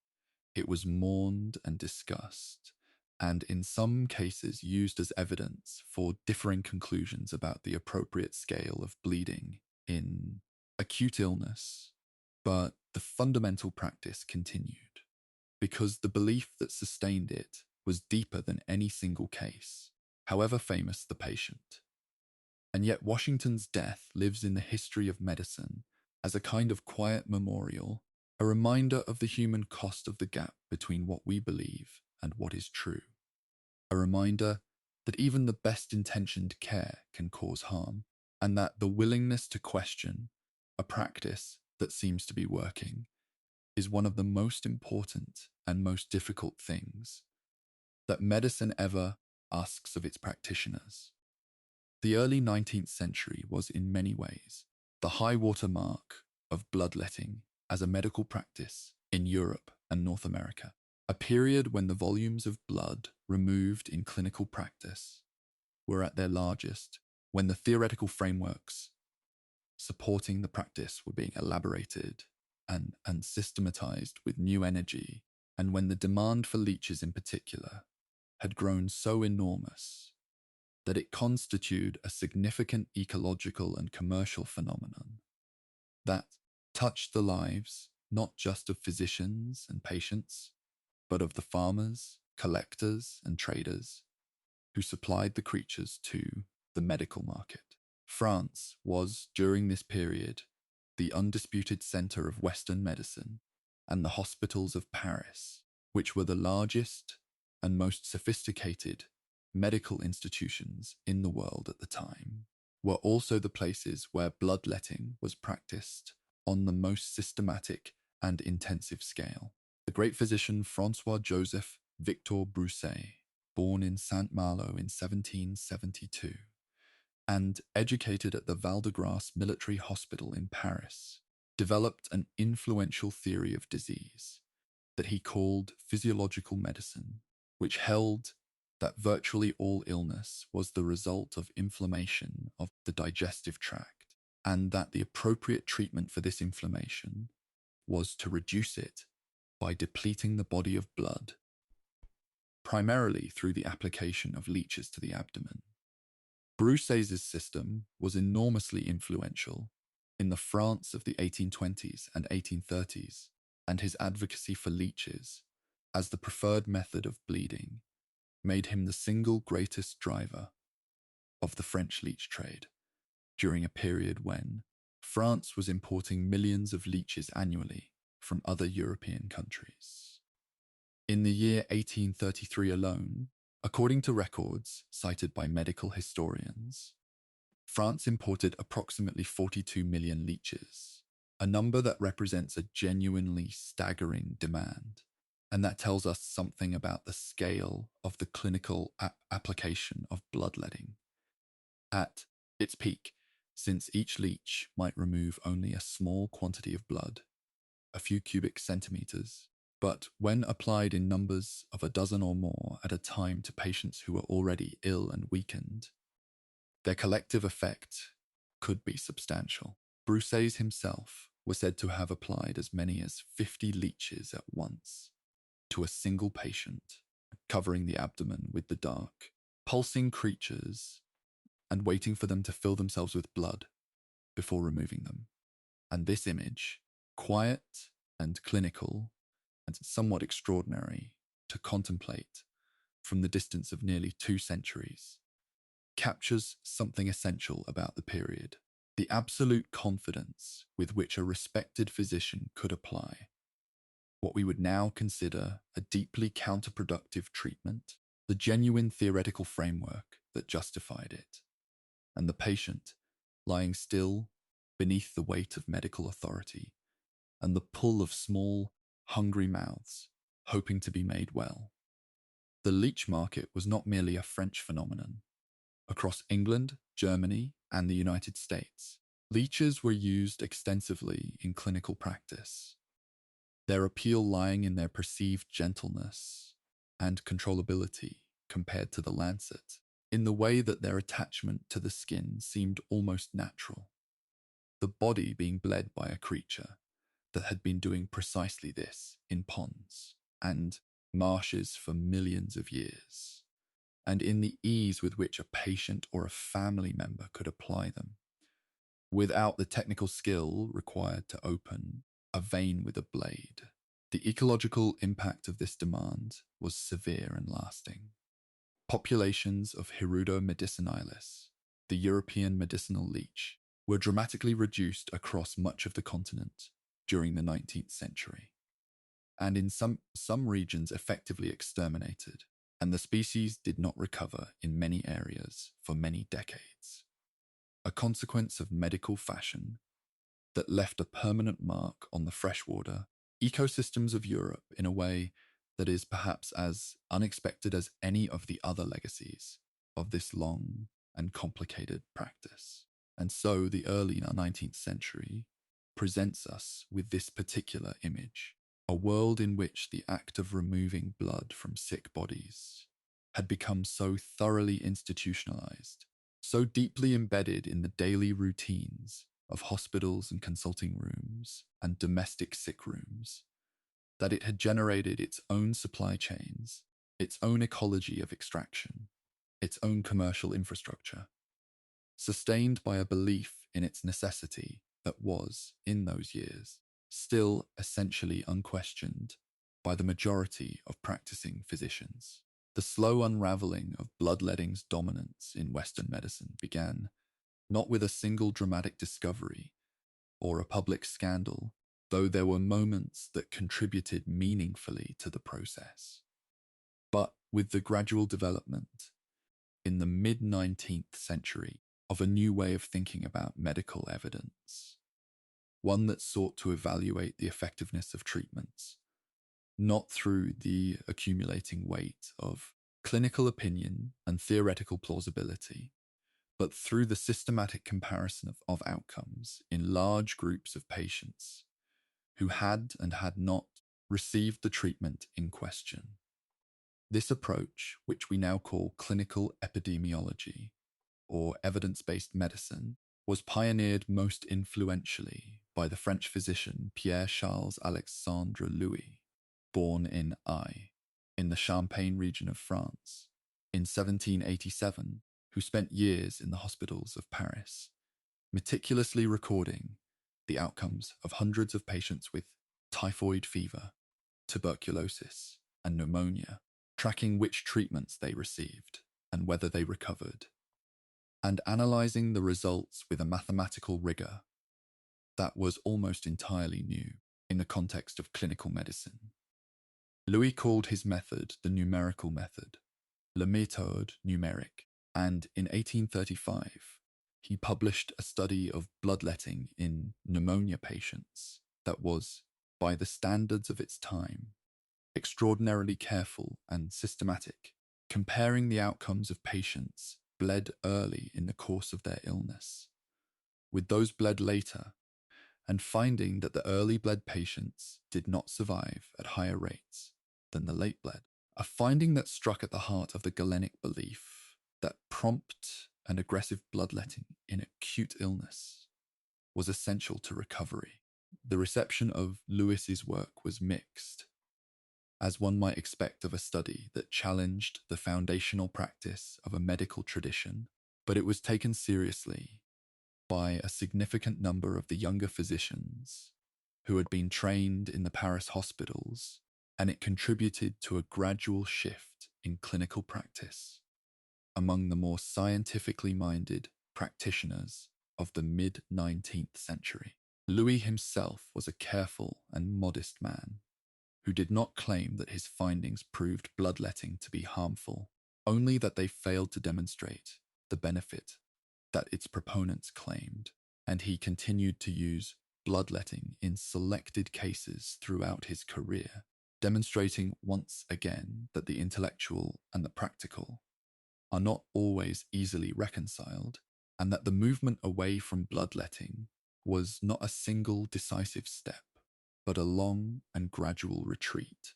It was mourned and discussed and in some cases used as evidence for differing conclusions about the appropriate scale of bleeding in acute illness. But the fundamental practice continued, because the belief that sustained it was deeper than any single case, however famous the patient. And yet Washington's death lives in the history of medicine as a kind of quiet memorial, a reminder of the human cost of the gap between what we believe and what is true. A reminder that even the best intentioned care can cause harm, and that the willingness to question a practice that seems to be working is one of the most important and most difficult things that medicine ever asks of its practitioners. The early 19th century was in many ways the high water mark of bloodletting as a medical practice in Europe and North America, a period when the volumes of blood removed in clinical practice were at their largest, when the theoretical frameworks supporting the practice were being elaborated and systematized with new energy, and when the demand for leeches in particular had grown so enormous that it constituted a significant ecological and commercial phenomenon that touched the lives not just of physicians and patients, but of the farmers, collectors, and traders who supplied the creatures to the medical market. France was, during this period, the undisputed center of Western medicine, and the hospitals of Paris, which were the largest and most sophisticated medical institutions in the world at the time, were also the places where bloodletting was practiced on the most systematic and intensive scale. The great physician Francois-Joseph Victor Broussais, born in Saint-Malo in 1772, and educated at the Val-de-Grâce Military Hospital in Paris, developed an influential theory of disease that he called physiological medicine, which held that virtually all illness was the result of inflammation of the digestive tract, and that the appropriate treatment for this inflammation was to reduce it by depleting the body of blood, primarily through the application of leeches to the abdomen. Broussais' system was enormously influential in the France of the 1820s and 1830s, and his advocacy for leeches as the preferred method of bleeding made him the single greatest driver of the French leech trade during a period when France was importing millions of leeches annually from other European countries. In the year 1833 alone, according to records cited by medical historians, France imported approximately 42 million leeches, a number that represents a genuinely staggering demand, and that tells us something about the scale of the clinical application of bloodletting. At its peak, since each leech might remove only a small quantity of blood, a few cubic centimeters, but when applied in numbers of a dozen or more at a time to patients who were already ill and weakened, their collective effect could be substantial. Broussais himself was said to have applied as many as 50 leeches at once to a single patient, covering the abdomen with the dark, pulsing creatures and waiting for them to fill themselves with blood before removing them. And this image, quiet and clinical and somewhat extraordinary to contemplate from the distance of nearly 2 centuries, captures something essential about the period: the absolute confidence with which a respected physician could apply what we would now consider a deeply counterproductive treatment, the genuine theoretical framework that justified it, and the patient lying still beneath the weight of medical authority and the pull of small, hungry mouths hoping to be made well. The leech market was not merely a French phenomenon. Across England, Germany, and the United States, leeches were used extensively in clinical practice, their appeal lying in their perceived gentleness and controllability compared to the lancet, in the way that their attachment to the skin seemed almost natural, the body being bled by a creature that had been doing precisely this in ponds, and marshes for millions of years, and in the ease with which a patient or a family member could apply them, without the technical skill required to open a vein with a blade. The ecological impact of this demand was severe and lasting. Populations of Hirudo medicinalis, the European medicinal leech, were dramatically reduced across much of the continent during the 19th century, and in some regions effectively exterminated, and the species did not recover in many areas for many decades. A consequence of medical fashion that left a permanent mark on the freshwater ecosystems of Europe in a way that is perhaps as unexpected as any of the other legacies of this long and complicated practice. And so the early 19th century presents us with this particular image, a world in which the act of removing blood from sick bodies had become so thoroughly institutionalized, so deeply embedded in the daily routines of hospitals and consulting rooms and domestic sick rooms, that it had generated its own supply chains, its own ecology of extraction, its own commercial infrastructure, sustained by a belief in its necessity that was, in those years, still essentially unquestioned by the majority of practicing physicians. The slow unraveling of bloodletting's dominance in Western medicine began not with a single dramatic discovery or a public scandal, though there were moments that contributed meaningfully to the process, but with the gradual development in the mid-19th century of a new way of thinking about medical evidence, one that sought to evaluate the effectiveness of treatments, not through the accumulating weight of clinical opinion and theoretical plausibility, but through the systematic comparison of outcomes in large groups of patients who had and had not received the treatment in question. This approach, which we now call clinical epidemiology or evidence-based medicine, was pioneered most influentially by the French physician Pierre-Charles Alexandre Louis, born in Aix, in the Champagne region of France, in 1787, who spent years in the hospitals of Paris, meticulously recording the outcomes of hundreds of patients with typhoid fever, tuberculosis, and pneumonia, tracking which treatments they received and whether they recovered, and analyzing the results with a mathematical rigor that was almost entirely new in the context of clinical medicine. Louis called his method the numerical method, la méthode numérique, and in 1835, he published a study of bloodletting in pneumonia patients that was, by the standards of its time, extraordinarily careful and systematic, comparing the outcomes of patients bled early in the course of their illness with those bled later, and finding that the early bled patients did not survive at higher rates than the late bled. A finding that struck at the heart of the Galenic belief that prompt and aggressive bloodletting in acute illness was essential to recovery. The reception of Lewis's work was mixed, as one might expect of a study that challenged the foundational practice of a medical tradition, but it was taken seriously by a significant number of the younger physicians who had been trained in the Paris hospitals, and it contributed to a gradual shift in clinical practice among the more scientifically minded practitioners of the mid-19th century. Louis himself was a careful and modest man who did not claim that his findings proved bloodletting to be harmful, only that they failed to demonstrate the benefit that its proponents claimed, and he continued to use bloodletting in selected cases throughout his career, demonstrating once again that the intellectual and the practical are not always easily reconciled, and that the movement away from bloodletting was not a single decisive step, but a long and gradual retreat,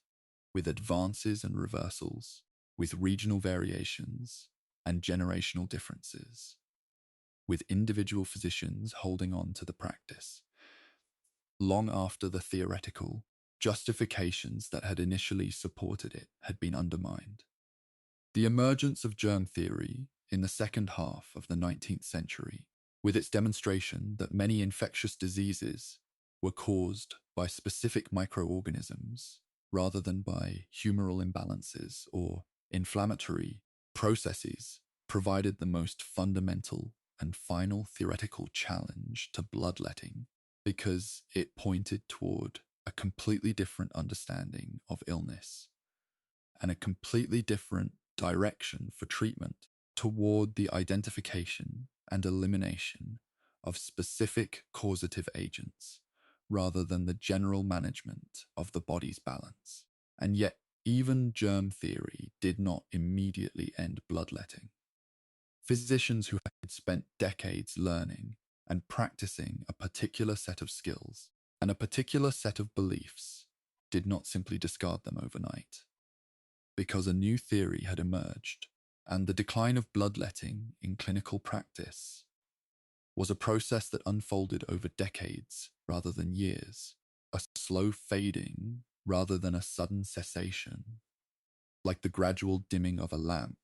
with advances and reversals, with regional variations and generational differences, with individual physicians holding on to the practice, long after the theoretical justifications that had initially supported it had been undermined. The emergence of germ theory in the second half of the 19th century, with its demonstration that many infectious diseases were caused by specific microorganisms rather than by humoral imbalances or inflammatory processes, provided the most fundamental and final theoretical challenge to bloodletting because it pointed toward a completely different understanding of illness and a completely different direction for treatment toward the identification and elimination of specific causative agents rather than the general management of the body's balance. And yet, even germ theory did not immediately end bloodletting. Physicians who had spent decades learning and practicing a particular set of skills and a particular set of beliefs did not simply discard them overnight, because a new theory had emerged, and the decline of bloodletting in clinical practice was a process that unfolded over decades rather than years, a slow fading rather than a sudden cessation, like the gradual dimming of a lamp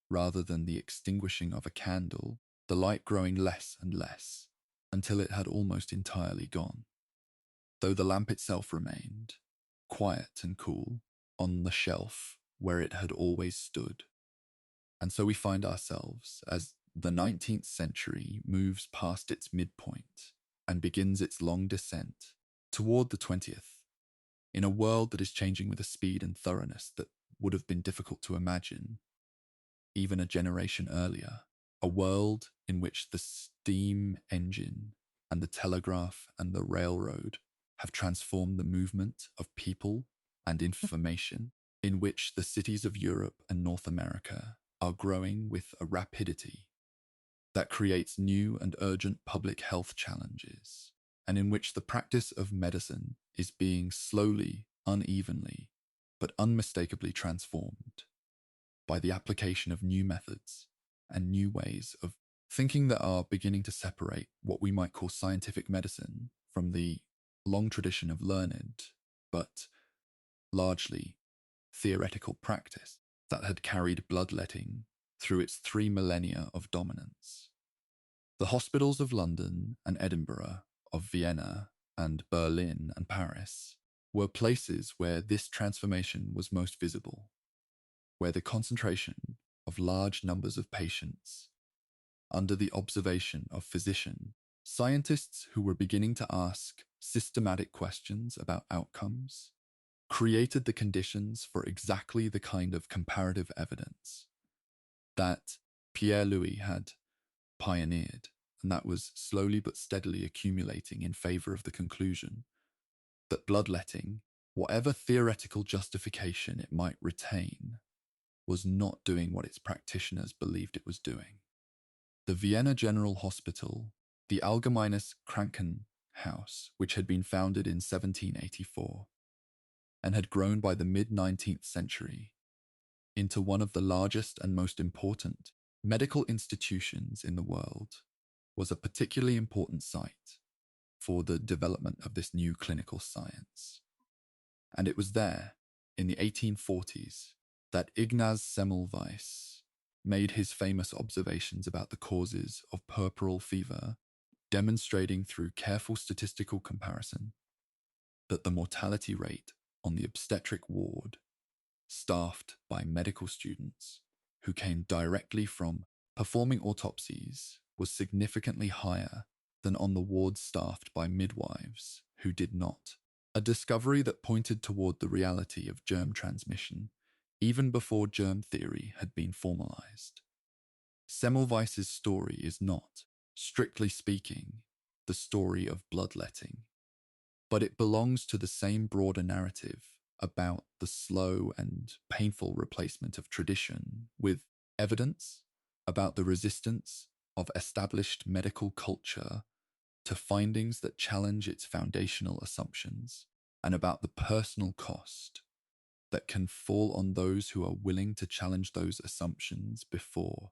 rather than the extinguishing of a candle, the light growing less and less until it had almost entirely gone, though the lamp itself remained, quiet and cool, on the shelf where it had always stood. And so we find ourselves, as the 19th century moves past its midpoint and begins its long descent toward the 20th, in a world that is changing with a speed and thoroughness that would have been difficult to imagine even a generation earlier, a world in which the steam engine and the telegraph and the railroad have transformed the movement of people and information, in which the cities of Europe and North America are growing with a rapidity that creates new and urgent public health challenges, and in which the practice of medicine is being slowly, unevenly, but unmistakably transformed by the application of new methods and new ways of thinking that are beginning to separate what we might call scientific medicine from the long tradition of learned, but largely theoretical practice that had carried bloodletting through its 3 millennia of dominance. The hospitals of London and Edinburgh, of Vienna and Berlin and Paris, were places where this transformation was most visible, where the concentration of large numbers of patients under the observation of scientists who were beginning to ask systematic questions about outcomes, created the conditions for exactly the kind of comparative evidence that Pierre-Louis had pioneered, and that was slowly but steadily accumulating in favor of the conclusion that bloodletting, whatever theoretical justification it might retain, was not doing what its practitioners believed it was doing. The Vienna General Hospital, the Allgemeines Krankenhaus, which had been founded in 1784 and had grown by the mid-19th century into one of the largest and most important medical institutions in the world, was a particularly important site for the development of this new clinical science. And it was there, in the 1840s, that Ignaz Semmelweis made his famous observations about the causes of puerperal fever, demonstrating through careful statistical comparison that the mortality rate on the obstetric ward, staffed by medical students who came directly from performing autopsies, was significantly higher than on the wards staffed by midwives who did not. A discovery that pointed toward the reality of germ transmission even before germ theory had been formalized. Semmelweis's story is not, strictly speaking, the story of bloodletting, but it belongs to the same broader narrative about the slow and painful replacement of tradition with evidence about the resistance of established medical culture to findings that challenge its foundational assumptions, and about the personal cost that can fall on those who are willing to challenge those assumptions before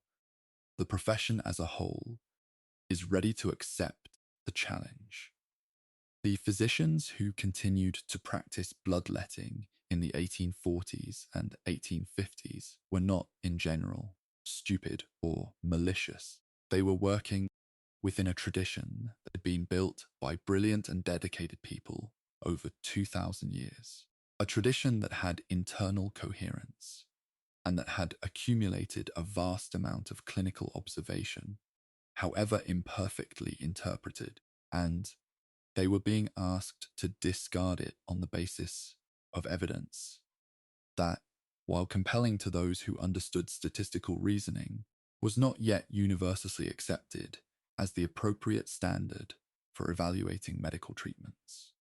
the profession as a whole is ready to accept the challenge. The physicians who continued to practice bloodletting in the 1840s and 1850s were not, in general, stupid or malicious. They were working within a tradition that had been built by brilliant and dedicated people over 2,000 years. A tradition that had internal coherence and that had accumulated a vast amount of clinical observation, however imperfectly interpreted, and they were being asked to discard it on the basis of evidence that, while compelling to those who understood statistical reasoning, was not yet universally accepted as the appropriate standard for evaluating medical treatments.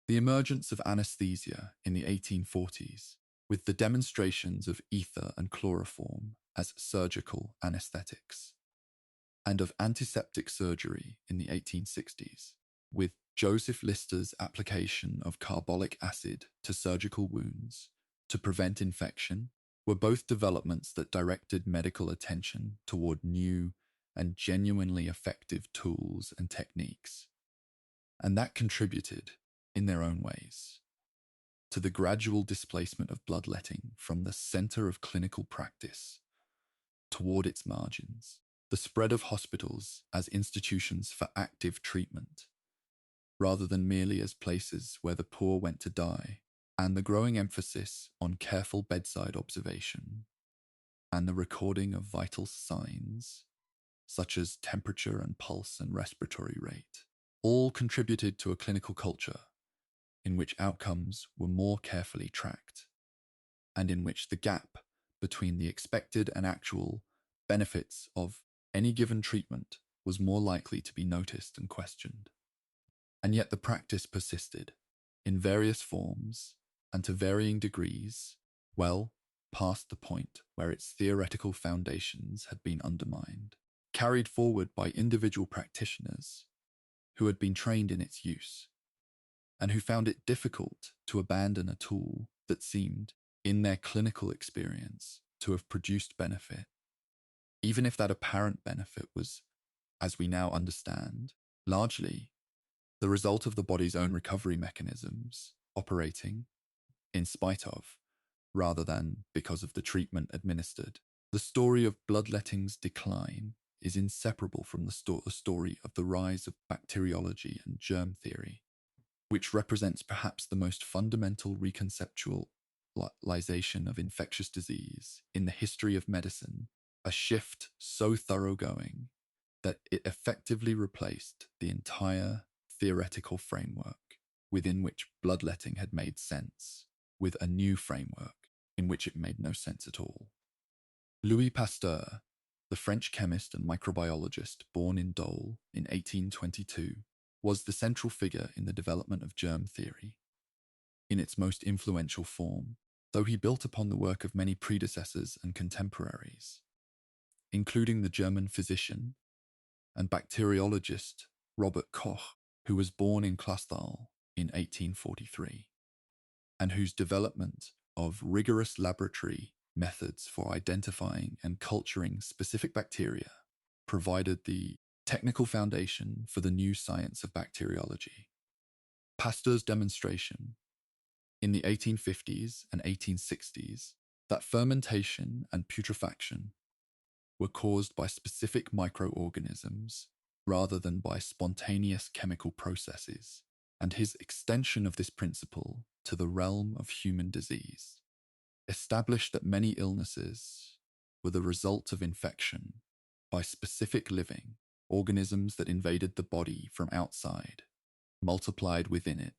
The emergence of anesthesia in the 1840s, with the demonstrations of ether and chloroform as surgical anesthetics, and of antiseptic surgery in the 1860s, with Joseph Lister's application of carbolic acid to surgical wounds to prevent infection, were both developments that directed medical attention toward new and genuinely effective tools and techniques, and that contributed, in their own ways, to the gradual displacement of bloodletting from the center of clinical practice toward its margins, the spread of hospitals as institutions for active treatment, rather than merely as places where the poor went to die, and the growing emphasis on careful bedside observation and the recording of vital signs, such as temperature and pulse and respiratory rate, all contributed to a clinical culture in which outcomes were more carefully tracked, and in which the gap between the expected and actual benefits of any given treatment was more likely to be noticed and questioned. And yet the practice persisted, in various forms and to varying degrees, well past the point where its theoretical foundations had been undermined, carried forward by individual practitioners who had been trained in its use, and who found it difficult to abandon a tool that seemed, in their clinical experience, to have produced benefit, even if that apparent benefit was, as we now understand, largely the result of the body's own recovery mechanisms operating in spite of, rather than because of the treatment administered. The story of bloodletting's decline is inseparable from the story of the rise of bacteriology and germ theory, which represents perhaps the most fundamental reconceptualization of infectious disease in the history of medicine, a shift so thoroughgoing that it effectively replaced the entire theoretical framework within which bloodletting had made sense, with a new framework in which it made no sense at all. Louis Pasteur, the French chemist and microbiologist born in Dole in 1822, was the central figure in the development of germ theory, in its most influential form, though he built upon the work of many predecessors and contemporaries, including the German physician and bacteriologist Robert Koch, who was born in Clausthal in 1843, and whose development of rigorous laboratory methods for identifying and culturing specific bacteria provided the technical foundation for the new science of bacteriology. Pasteur's demonstration in the 1850s and 1860s that fermentation and putrefaction were caused by specific microorganisms rather than by spontaneous chemical processes, and his extension of this principle to the realm of human disease, established that many illnesses were the result of infection by specific living organisms that invaded the body from outside, multiplied within it,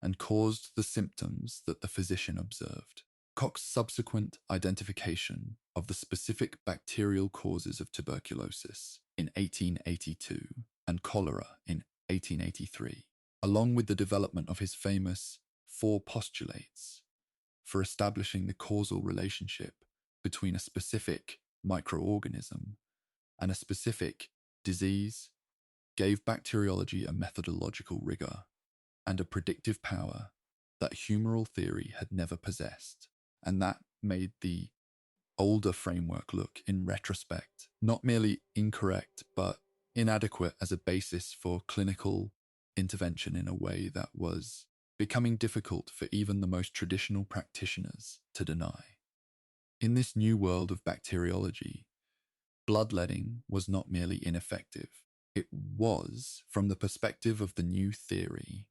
and caused the symptoms that the physician observed. Koch's subsequent identification of the specific bacterial causes of tuberculosis in 1882 and cholera in 1883, along with the development of his famous 4 postulates for establishing the causal relationship between a specific microorganism and a specific disease, gave bacteriology a methodological rigor and a predictive power that humoral theory had never possessed, and that made the older framework look, in retrospect, not merely incorrect, but inadequate as a basis for clinical intervention in a way that was becoming difficult for even the most traditional practitioners to deny. In this new world of bacteriology, bloodletting was not merely ineffective. It was, from the perspective of the new theory,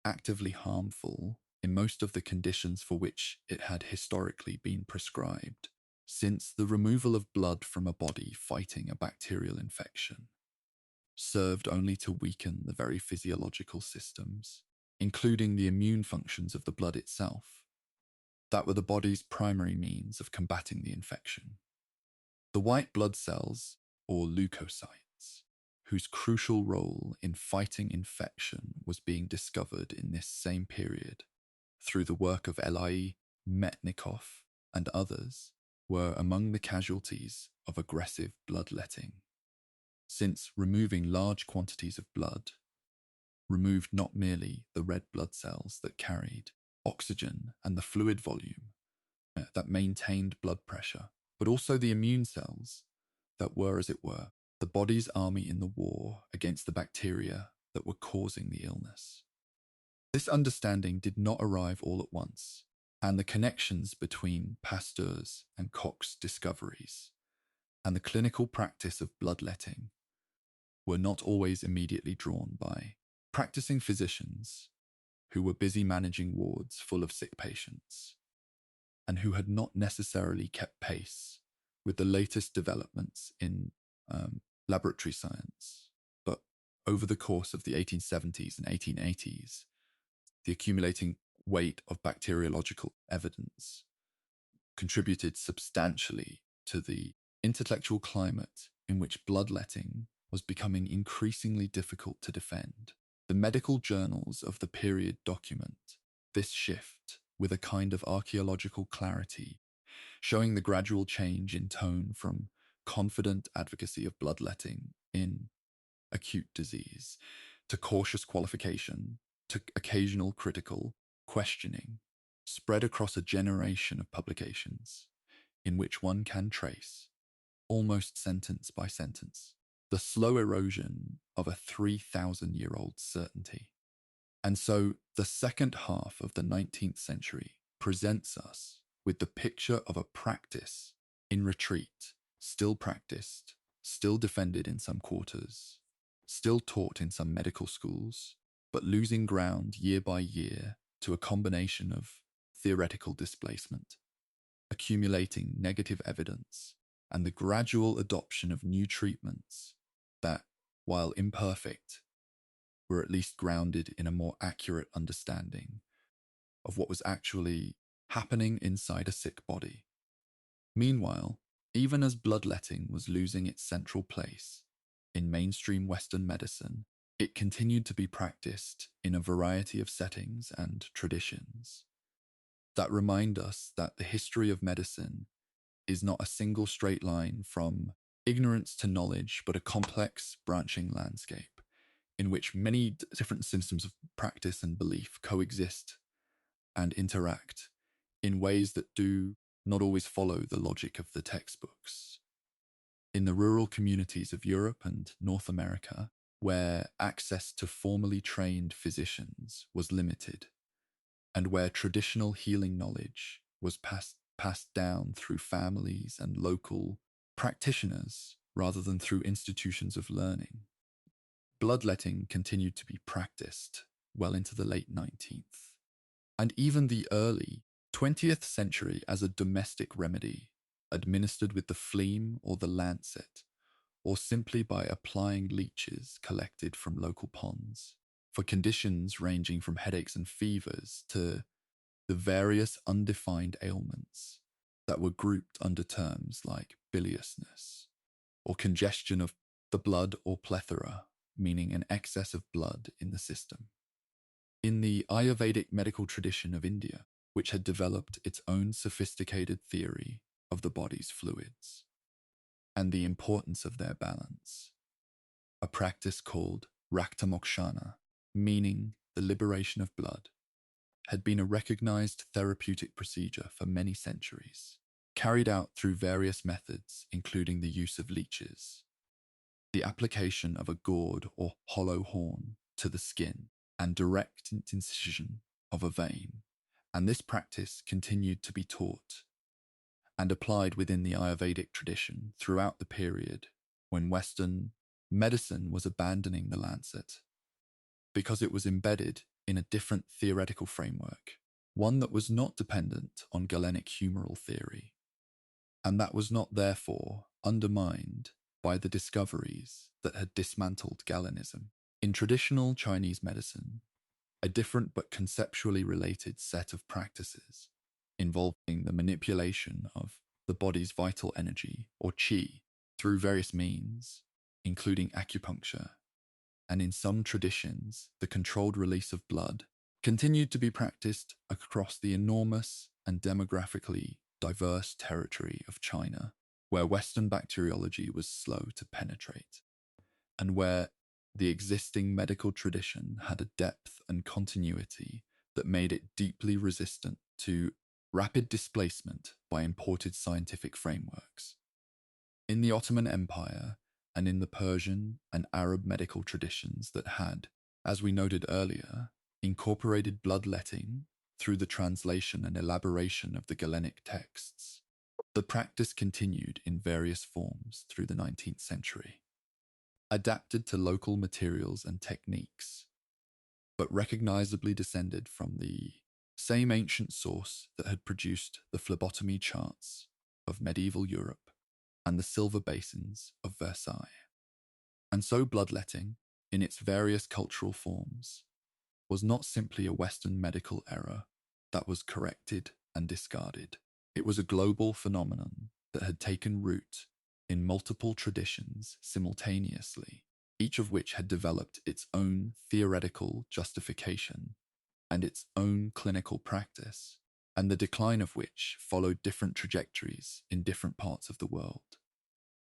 actively harmful in most of the conditions for which it had historically been prescribed, since the removal of blood from a body fighting a bacterial infection served only to weaken the very physiological systems, including the immune functions of the blood itself, that were the body's primary means of combating the infection. The white blood cells, or leukocytes, whose crucial role in fighting infection was being discovered in this same period through the work of Eli Metnikoff and others, were among the casualties of aggressive bloodletting, since removing large quantities of blood removed not merely the red blood cells that carried oxygen and the fluid volume that maintained blood pressure, but also the immune cells that were, as it were, the body's army in the war against the bacteria that were causing the illness. This understanding did not arrive all at once, and the connections between Pasteur's and Koch's discoveries and the clinical practice of bloodletting were not always immediately drawn by practicing physicians who were busy managing wards full of sick patients and who had not necessarily kept pace with the latest developments in laboratory science. But over the course of the 1870s and 1880s, the accumulating weight of bacteriological evidence contributed substantially to the intellectual climate in which bloodletting was becoming increasingly difficult to defend. The medical journals of the period document this shift with a kind of archaeological clarity, showing the gradual change in tone from confident advocacy of bloodletting in acute disease to cautious qualification to occasional critical questioning, spread across a generation of publications in which one can trace, almost sentence by sentence, the slow erosion of a 3,000-year-old certainty. And so the second half of the 19th century presents us with the picture of a practice in retreat, still practiced, still defended in some quarters, still taught in some medical schools, but losing ground year by year to a combination of theoretical displacement, accumulating negative evidence, and the gradual adoption of new treatments that, while imperfect, were at least grounded in a more accurate understanding of what was actually happening inside a sick body. Meanwhile, even as bloodletting was losing its central place in mainstream Western medicine, it continued to be practiced in a variety of settings and traditions that remind us that the history of medicine is not a single straight line from ignorance to knowledge, but a complex, branching landscape in which many different systems of practice and belief coexist and interact in ways that do not always follow the logic of the textbooks. In the rural communities of Europe and North America, where access to formally trained physicians was limited, and where traditional healing knowledge was passed down through families and local practitioners rather than through institutions of learning, bloodletting continued to be practiced well into the late 19th, and even the early 20th century as a domestic remedy, administered with the phlegm or the lancet, or simply by applying leeches collected from local ponds, for conditions ranging from headaches and fevers to the various undefined ailments that were grouped under terms like biliousness, or congestion of the blood, or plethora, meaning an excess of blood in the system. In the Ayurvedic medical tradition of India, which had developed its own sophisticated theory of the body's fluids and the importance of their balance, a practice called Raktamokshana, meaning the liberation of blood, had been a recognized therapeutic procedure for many centuries, carried out through various methods, including the use of leeches, the application of a gourd or hollow horn to the skin and direct incision of a vein, and this practice continued to be taught and applied within the Ayurvedic tradition throughout the period when Western medicine was abandoning the lancet, because it was embedded in a different theoretical framework, one that was not dependent on Galenic humoral theory, and that was not therefore undermined by the discoveries that had dismantled Galenism. In traditional Chinese medicine, a different but conceptually related set of practices involving the manipulation of the body's vital energy, or qi, through various means, including acupuncture, and in some traditions, the controlled release of blood, continued to be practiced across the enormous and demographically diverse territory of China, where Western bacteriology was slow to penetrate, and where the existing medical tradition had a depth and continuity that made it deeply resistant to rapid displacement by imported scientific frameworks. In the Ottoman Empire and in the Persian and Arab medical traditions that had, as we noted earlier, incorporated bloodletting through the translation and elaboration of the Galenic texts, the practice continued in various forms through the 19th century, adapted to local materials and techniques, but recognizably descended from the same ancient source that had produced the phlebotomy charts of medieval Europe and the silver basins of Versailles. And so bloodletting, in its various cultural forms, was not simply a Western medical error that was corrected and discarded. It was a global phenomenon that had taken root in multiple traditions simultaneously, each of which had developed its own theoretical justification and its own clinical practice, and the decline of which followed different trajectories in different parts of the world,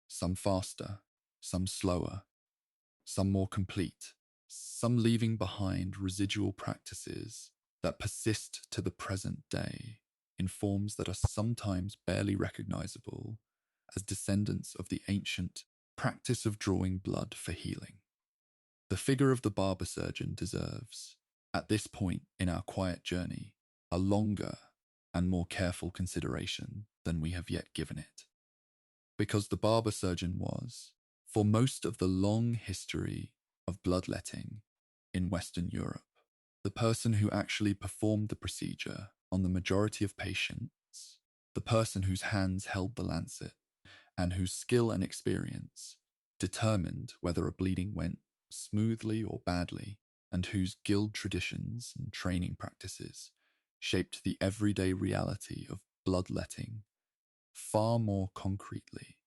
some faster, some slower, some more complete, some leaving behind residual practices that persist to the present day in forms that are sometimes barely recognizable as descendants of the ancient practice of drawing blood for healing. The figure of the barber surgeon deserves, at this point in our quiet journey, a longer and more careful consideration than we have yet given it. Because the barber surgeon was, for most of the long history of bloodletting in Western Europe, the person who actually performed the procedure on the majority of patients, the person whose hands held the lancet, and whose skill and experience determined whether a bleeding went smoothly or badly, and whose guild traditions and training practices shaped the everyday reality of bloodletting far more concretely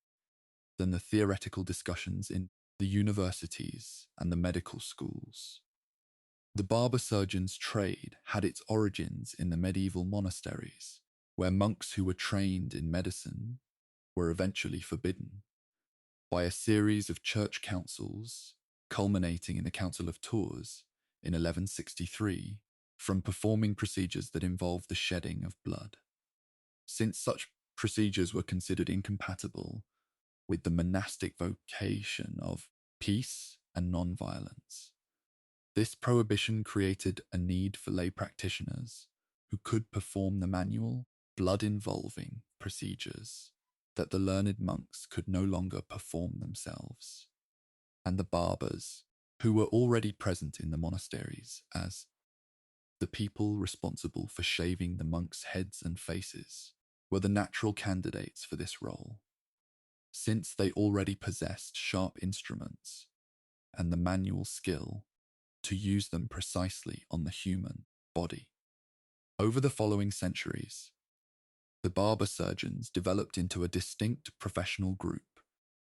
than the theoretical discussions in the universities and the medical schools. The barber surgeon's trade had its origins in the medieval monasteries, where monks who were trained in medicine were eventually forbidden by a series of church councils, culminating in the Council of Tours in 1163, from performing procedures that involved the shedding of blood. Since such procedures were considered incompatible with the monastic vocation of peace and non-violence, this prohibition created a need for lay practitioners who could perform the manual, blood-involving procedures that the learned monks could no longer perform themselves. And the barbers, who were already present in the monasteries as the people responsible for shaving the monks' heads and faces, were the natural candidates for this role, since they already possessed sharp instruments and the manual skill to use them precisely on the human body. Over the following centuries, the barber surgeons developed into a distinct professional group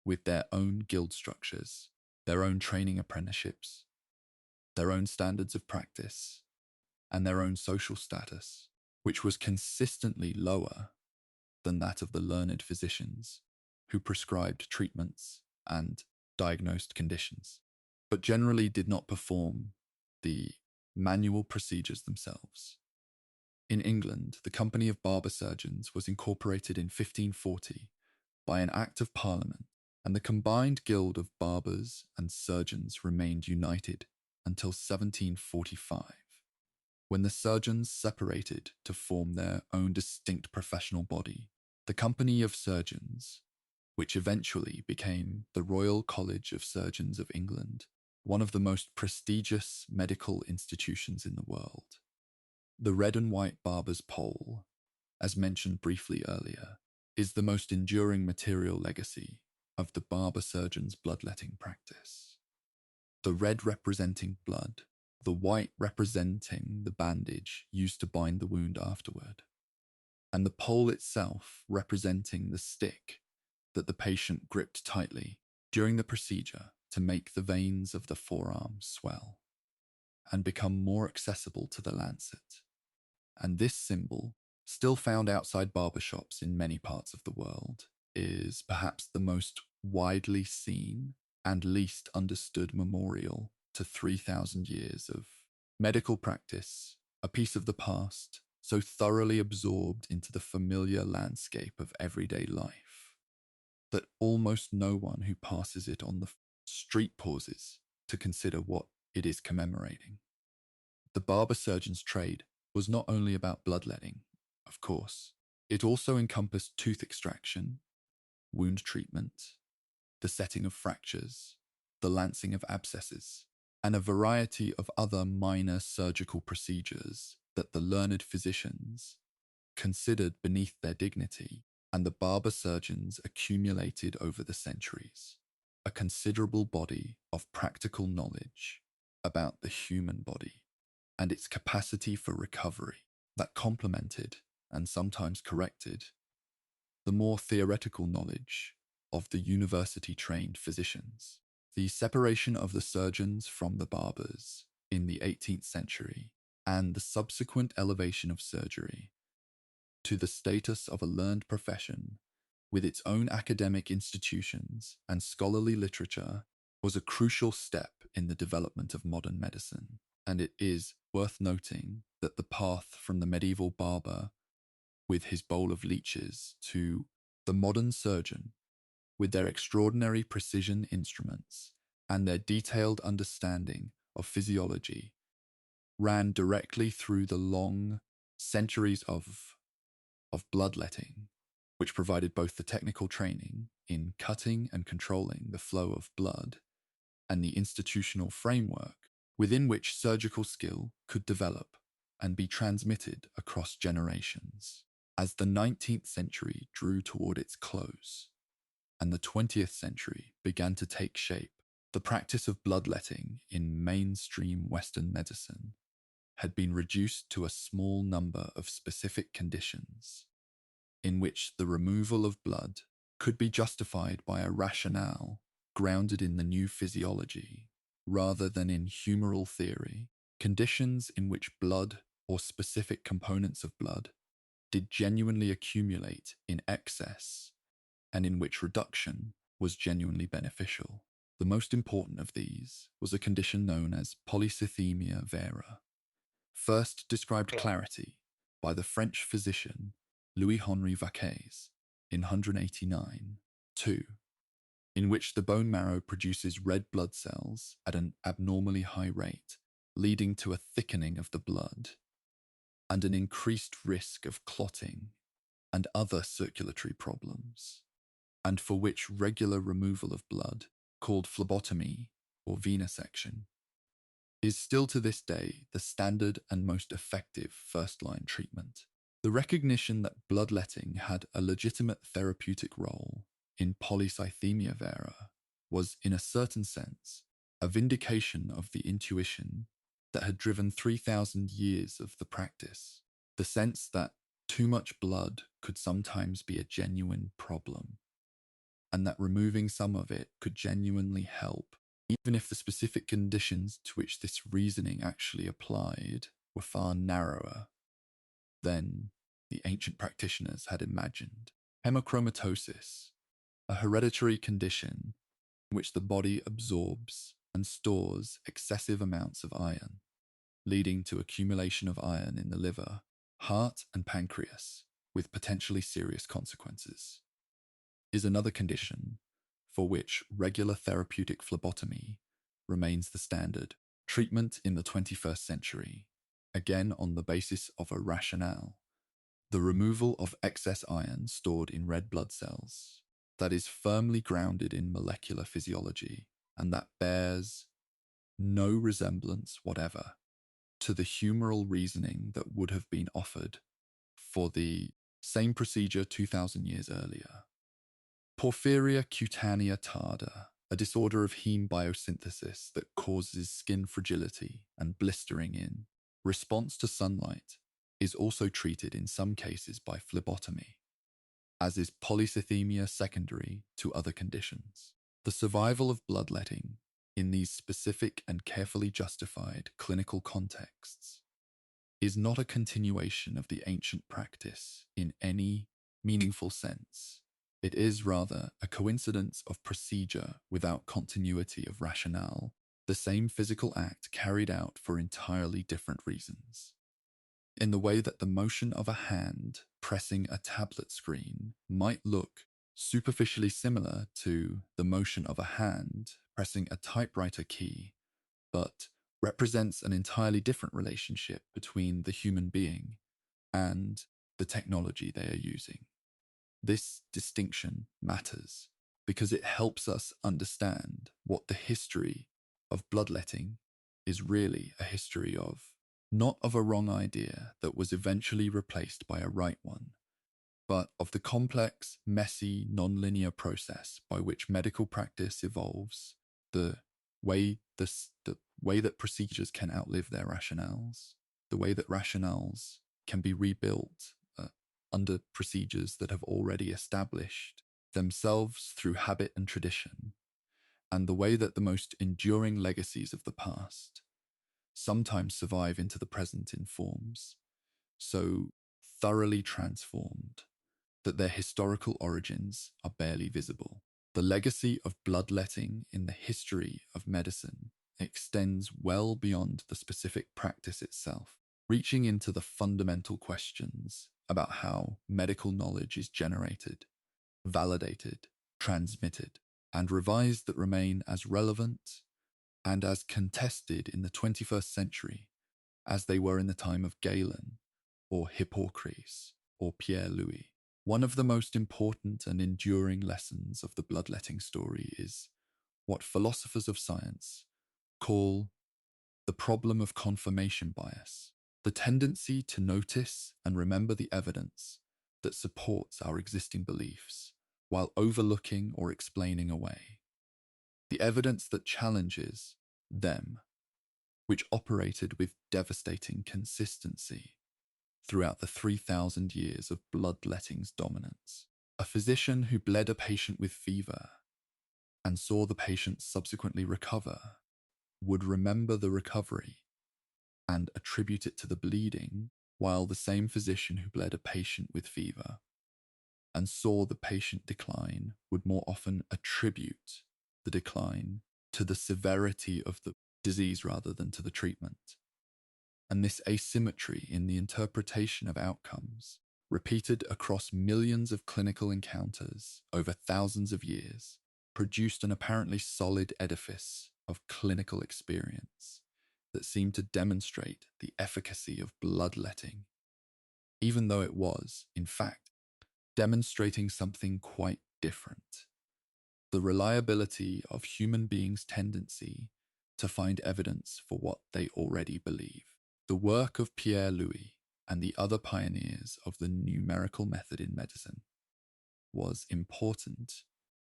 with their own guild structures, their own training apprenticeships, their own standards of practice, and their own social status, which was consistently lower than that of the learned physicians who prescribed treatments and diagnosed conditions, but generally did not perform the manual procedures themselves. In England, the Company of Barber Surgeons was incorporated in 1540 by an Act of Parliament, and the combined guild of barbers and surgeons remained united until 1745, when the surgeons separated to form their own distinct professional body, the Company of Surgeons, which eventually became the Royal College of Surgeons of England, one of the most prestigious medical institutions in the world. The red and white barber's pole, as mentioned briefly earlier, is the most enduring material legacy of the barber-surgeons' bloodletting practice. The red representing blood, the white representing the bandage used to bind the wound afterward, and the pole itself representing the stick that the patient gripped tightly during the procedure to make the veins of the forearm swell and become more accessible to the lancet. And this symbol, still found outside barbershops in many parts of the world, is perhaps the most widely seen and least understood memorial to 3,000 years of medical practice, a piece of the past so thoroughly absorbed into the familiar landscape of everyday life that almost no one who passes it on the street pauses to consider what it is commemorating. The barber-surgeon's trade was not only about bloodletting, of course. It also encompassed tooth extraction, wound treatment, the setting of fractures, the lancing of abscesses, and a variety of other minor surgical procedures that the learned physicians considered beneath their dignity, and the barber-surgeons accumulated over the centuries a considerable body of practical knowledge about the human body and its capacity for recovery that complemented and sometimes corrected the more theoretical knowledge of the university-trained physicians. The separation of the surgeons from the barbers in the 18th century and the subsequent elevation of surgery to the status of a learned profession with its own academic institutions and scholarly literature was a crucial step in the development of modern medicine. And it is worth noting that the path from the medieval barber with his bowl of leeches to the modern surgeon with their extraordinary precision instruments and their detailed understanding of physiology ran directly through the long centuries of bloodletting, which provided both the technical training in cutting and controlling the flow of blood and the institutional framework within which surgical skill could develop and be transmitted across generations. As the 19th century drew toward its close and the 20th century began to take shape, the practice of bloodletting in mainstream Western medicine had been reduced to a small number of specific conditions in which the removal of blood could be justified by a rationale grounded in the new physiology rather than in humoral theory, conditions in which blood or specific components of blood did genuinely accumulate in excess and in which reduction was genuinely beneficial. The most important of these was a condition known as polycythemia vera, first described clarity by the French physician Louis-Henri Vaquez in 189, 2, in which the bone marrow produces red blood cells at an abnormally high rate, leading to a thickening of the blood and an increased risk of clotting and other circulatory problems, and for which regular removal of blood, called phlebotomy or venesection, is still to this day the standard and most effective first-line treatment. The recognition that bloodletting had a legitimate therapeutic role in polycythemia vera was, in a certain sense, a vindication of the intuition that had driven 3,000 years of the practice, the sense that too much blood could sometimes be a genuine problem, and that removing some of it could genuinely help, even if the specific conditions to which this reasoning actually applied were far narrower than the ancient practitioners had imagined. Hemochromatosis, a hereditary condition in which the body absorbs and stores excessive amounts of iron, leading to accumulation of iron in the liver, heart, and pancreas, with potentially serious consequences, is another condition for which regular therapeutic phlebotomy remains the standard. Treatment in the 21st century, again on the basis of a rationale, the removal of excess iron stored in red blood cells that is firmly grounded in molecular physiology and that bears no resemblance whatever to the humoral reasoning that would have been offered for the same procedure 2,000 years earlier. Porphyria cutanea tarda, a disorder of heme biosynthesis that causes skin fragility and blistering in response to sunlight, is also treated in some cases by phlebotomy, as is polycythemia secondary to other conditions. The survival of bloodletting in these specific and carefully justified clinical contexts is not a continuation of the ancient practice in any meaningful sense. It is rather a coincidence of procedure without continuity of rationale, the same physical act carried out for entirely different reasons. In the way that the motion of a hand pressing a tablet screen might look superficially similar to the motion of a hand pressing a typewriter key, but represents an entirely different relationship between the human being and the technology they are using. This distinction matters because it helps us understand what the history of bloodletting is really a history of, not of a wrong idea that was eventually replaced by a right one, but of the complex, messy, non-linear process by which medical practice evolves, the way that procedures can outlive their rationales, the way that rationales can be rebuilt under procedures that have already established themselves through habit and tradition, and the way that the most enduring legacies of the past sometimes survive into the present in forms so thoroughly transformed that their historical origins are barely visible. The legacy of bloodletting in the history of medicine extends well beyond the specific practice itself, reaching into the fundamental questions about how medical knowledge is generated, validated, transmitted, and revised that remain as relevant and as contested in the 21st century as they were in the time of Galen or Hippocrates or Pierre Louis. One of the most important and enduring lessons of the bloodletting story is what philosophers of science call the problem of confirmation bias, the tendency to notice and remember the evidence that supports our existing beliefs while overlooking or explaining away the evidence that challenges them, which operated with devastating consistency throughout the 3,000 years of bloodletting's dominance. A physician who bled a patient with fever and saw the patient subsequently recover would remember the recovery and attribute it to the bleeding, while the same physician who bled a patient with fever and saw the patient decline would more often attribute the decline to the severity of the disease rather than to the treatment. And this asymmetry in the interpretation of outcomes, repeated across millions of clinical encounters over thousands of years, produced an apparently solid edifice of clinical experience that seemed to demonstrate the efficacy of bloodletting, even though it was, in fact, demonstrating something quite different: the reliability of human beings' tendency to find evidence for what they already believe. The work of Pierre Louis and the other pioneers of the numerical method in medicine was important,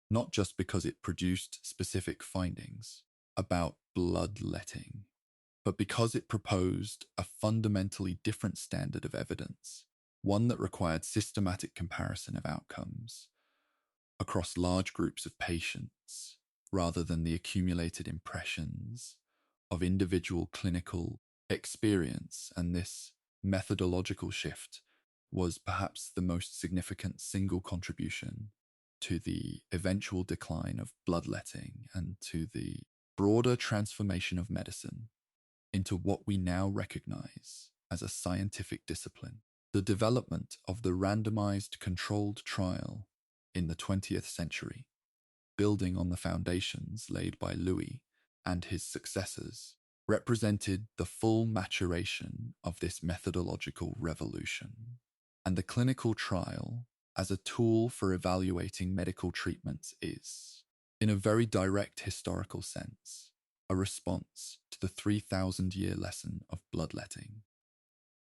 not just because it produced specific findings about bloodletting, but because it proposed a fundamentally different standard of evidence, one that required systematic comparison of outcomes across large groups of patients rather than the accumulated impressions of individual clinical experience. And this methodological shift was perhaps the most significant single contribution to the eventual decline of bloodletting and to the broader transformation of medicine into what we now recognize as a scientific discipline. The development of the randomized controlled trial in the 20th century, building on the foundations laid by Louis and his successors, represented the full maturation of this methodological revolution, and the clinical trial as a tool for evaluating medical treatments is, in a very direct historical sense, a response to the 3,000-year lesson of bloodletting.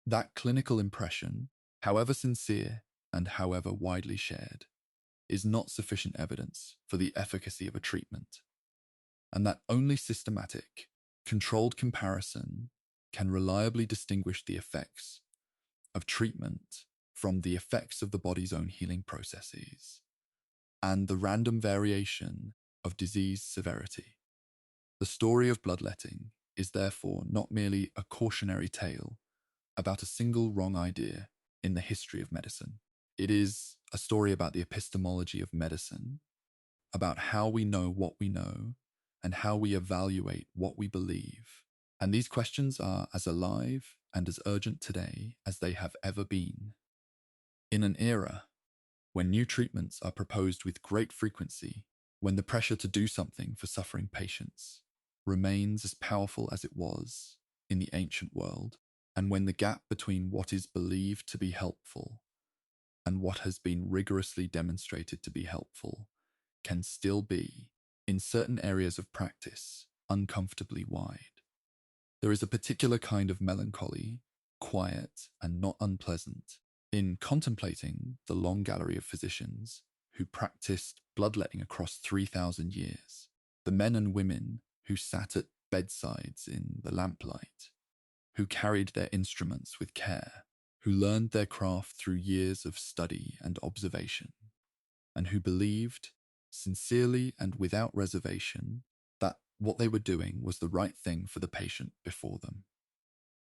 That clinical impression, however sincere and however widely shared, is not sufficient evidence for the efficacy of a treatment, and that only systematic, controlled comparison can reliably distinguish the effects of treatment from the effects of the body's own healing processes and the random variation of disease severity. The story of bloodletting is therefore not merely a cautionary tale about a single wrong idea in the history of medicine. It is a story about the epistemology of medicine, about how we know what we know, and how we evaluate what we believe. And these questions are as alive and as urgent today as they have ever been. In an era when new treatments are proposed with great frequency, when the pressure to do something for suffering patients remains as powerful as it was in the ancient world, and when the gap between what is believed to be helpful and what has been rigorously demonstrated to be helpful can still be, in certain areas of practice, uncomfortably wide. There is a particular kind of melancholy, quiet and not unpleasant, in contemplating the long gallery of physicians who practiced bloodletting across 3,000 years, the men and women who sat at bedsides in the lamplight, who carried their instruments with care, who learned their craft through years of study and observation, and who believed, sincerely and without reservation, that what they were doing was the right thing for the patient before them.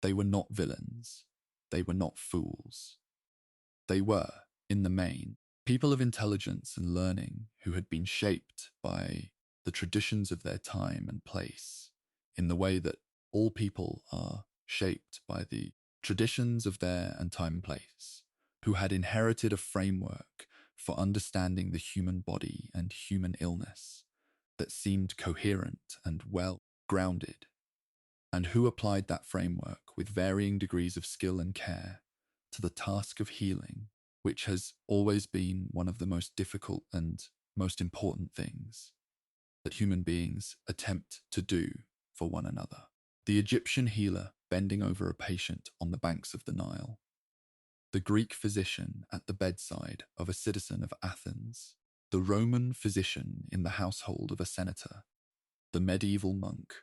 They were not villains. They were not fools. They were, in the main, people of intelligence and learning who had been shaped by the traditions of their time and place, in the way that all people are shaped by the traditions of their and time and place, who had inherited a framework for understanding the human body and human illness that seemed coherent and well grounded, and who applied that framework with varying degrees of skill and care to the task of healing, which has always been one of the most difficult and most important things that human beings attempt to do for one another. The Egyptian healer bending over a patient on the banks of the Nile, the Greek physician at the bedside of a citizen of Athens, the Roman physician in the household of a senator, the medieval monk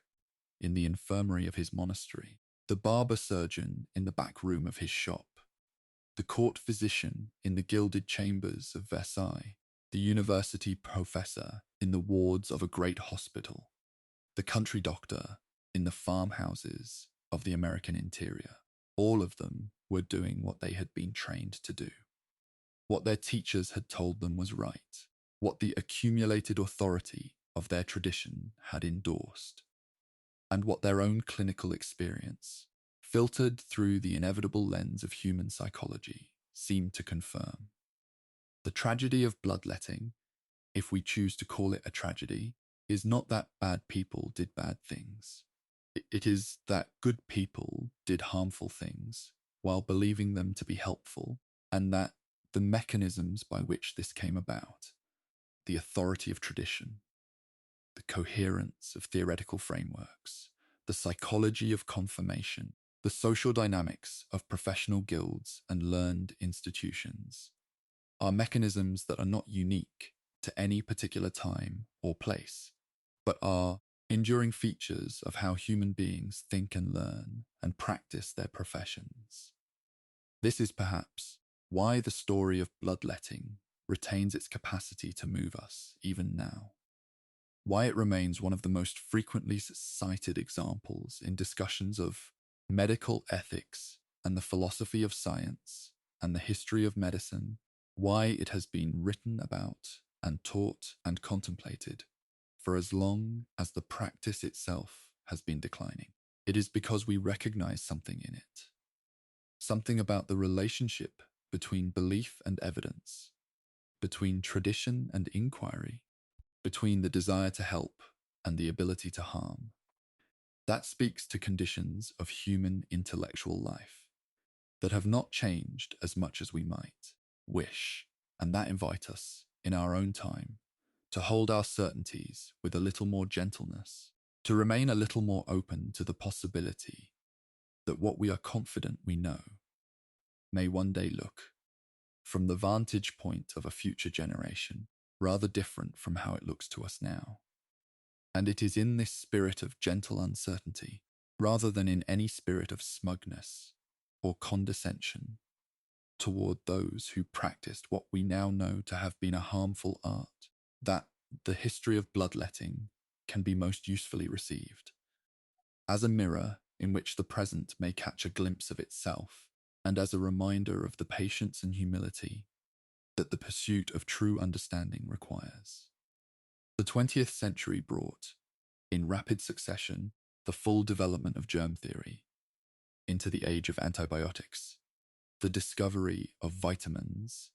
in the infirmary of his monastery, the barber-surgeon in the back room of his shop, the court physician in the gilded chambers of Versailles, the university professor in the wards of a great hospital, the country doctor in the farmhouses of the American interior. All of them were doing what they had been trained to do. What their teachers had told them was right, what the accumulated authority of their tradition had endorsed, and what their own clinical experience, filtered through the inevitable lens of human psychology, seemed to confirm. The tragedy of bloodletting, if we choose to call it a tragedy, is not that bad people did bad things. It is that good people did harmful things while believing them to be helpful, and that the mechanisms by which this came about, the authority of tradition, the coherence of theoretical frameworks, the psychology of confirmation, the social dynamics of professional guilds and learned institutions, are mechanisms that are not unique to any particular time or place, but are enduring features of how human beings think and learn and practice their professions. This is perhaps why the story of bloodletting retains its capacity to move us even now, why it remains one of the most frequently cited examples in discussions of medical ethics and the philosophy of science and the history of medicine, why it has been written about and taught and contemplated for as long as the practice itself has been declining. It is because we recognize something in it, something about the relationship between belief and evidence, between tradition and inquiry, between the desire to help and the ability to harm, That speaks to conditions of human intellectual life that have not changed as much as we might wish, and that invite us, in our own time, to hold our certainties with a little more gentleness, to remain a little more open to the possibility that what we are confident we know may one day look, from the vantage point of a future generation, rather different from how it looks to us now. And it is in this spirit of gentle uncertainty, rather than in any spirit of smugness or condescension toward those who practiced what we now know to have been a harmful art, that the history of bloodletting can be most usefully received, as a mirror in which the present may catch a glimpse of itself, and as a reminder of the patience and humility that the pursuit of true understanding requires. The 20th century brought, in rapid succession, the full development of germ theory into the age of antibiotics, the discovery of vitamins,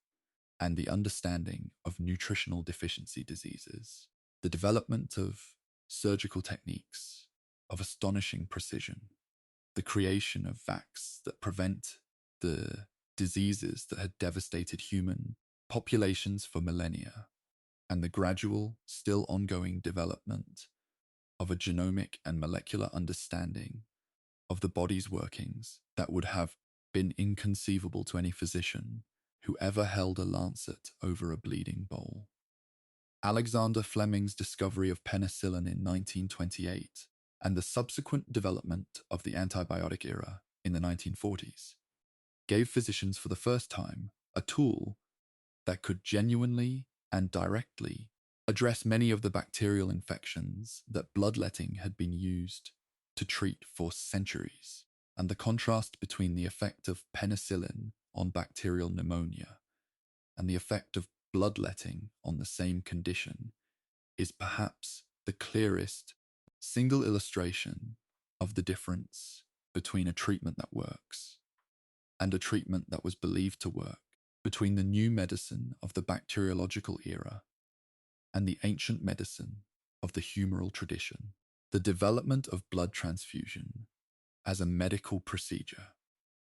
and the understanding of nutritional deficiency diseases, the development of surgical techniques of astonishing precision, the creation of vaccines that prevent the diseases that had devastated human populations for millennia, and the gradual, still ongoing development of a genomic and molecular understanding of the body's workings that would have been inconceivable to any physician who ever held a lancet over a bleeding bowl. Alexander Fleming's discovery of penicillin in 1928 and the subsequent development of the antibiotic era in the 1940s gave physicians for the first time a tool that could genuinely and directly address many of the bacterial infections that bloodletting had been used to treat for centuries, and the contrast between the effect of penicillin on bacterial pneumonia and the effect of bloodletting on the same condition is perhaps the clearest single illustration of the difference between a treatment that works and a treatment that was believed to work, between the new medicine of the bacteriological era and the ancient medicine of the humoral tradition. The development of blood transfusion as a medical procedure,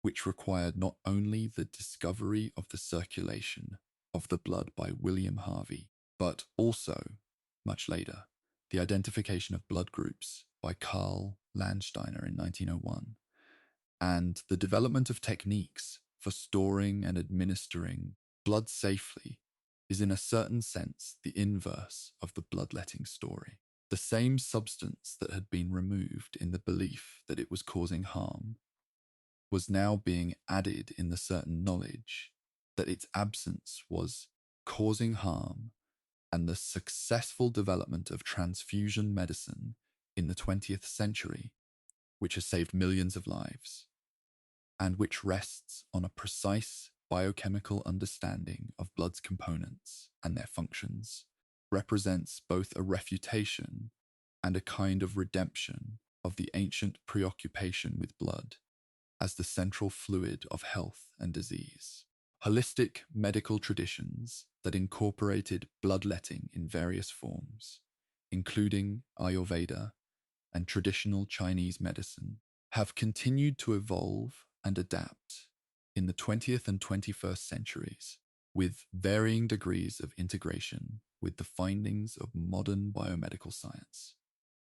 which required not only the discovery of the circulation of the blood by William Harvey, but also, much later, the identification of blood groups by Karl Landsteiner in 1901, and the development of techniques for storing and administering blood safely is in a certain sense the inverse of the bloodletting story. The same substance that had been removed in the belief that it was causing harm was now being added in the certain knowledge that its absence was causing harm, and the successful development of transfusion medicine in the 20th century, which has saved millions of lives, and which rests on a precise biochemical understanding of blood's components and their functions, represents both a refutation and a kind of redemption of the ancient preoccupation with blood as the central fluid of health and disease. Holistic medical traditions that incorporated bloodletting in various forms, including Ayurveda and traditional Chinese medicine, have continued to evolve and adapt in the 20th and 21st centuries, with varying degrees of integration with the findings of modern biomedical science,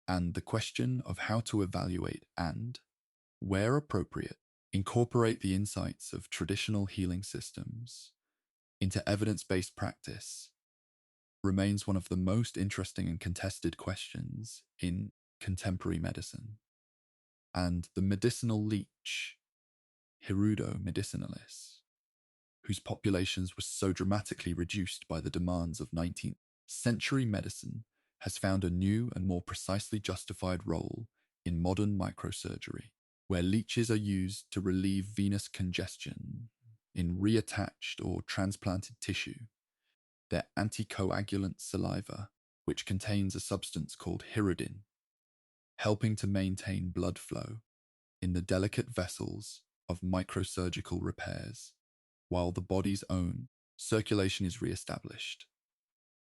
and the question of how to evaluate and, where appropriate, incorporate the insights of traditional healing systems into evidence-based practice remains one of the most interesting and contested questions in contemporary medicine. And the medicinal leech, Hirudo medicinalis, whose populations were so dramatically reduced by the demands of 19th century medicine, has found a new and more precisely justified role in modern microsurgery, where leeches are used to relieve venous congestion in reattached or transplanted tissue. Their anticoagulant saliva, which contains a substance called hirutin, helping to maintain blood flow in the delicate vessels of microsurgical repairs, while the body's own circulation is re-established,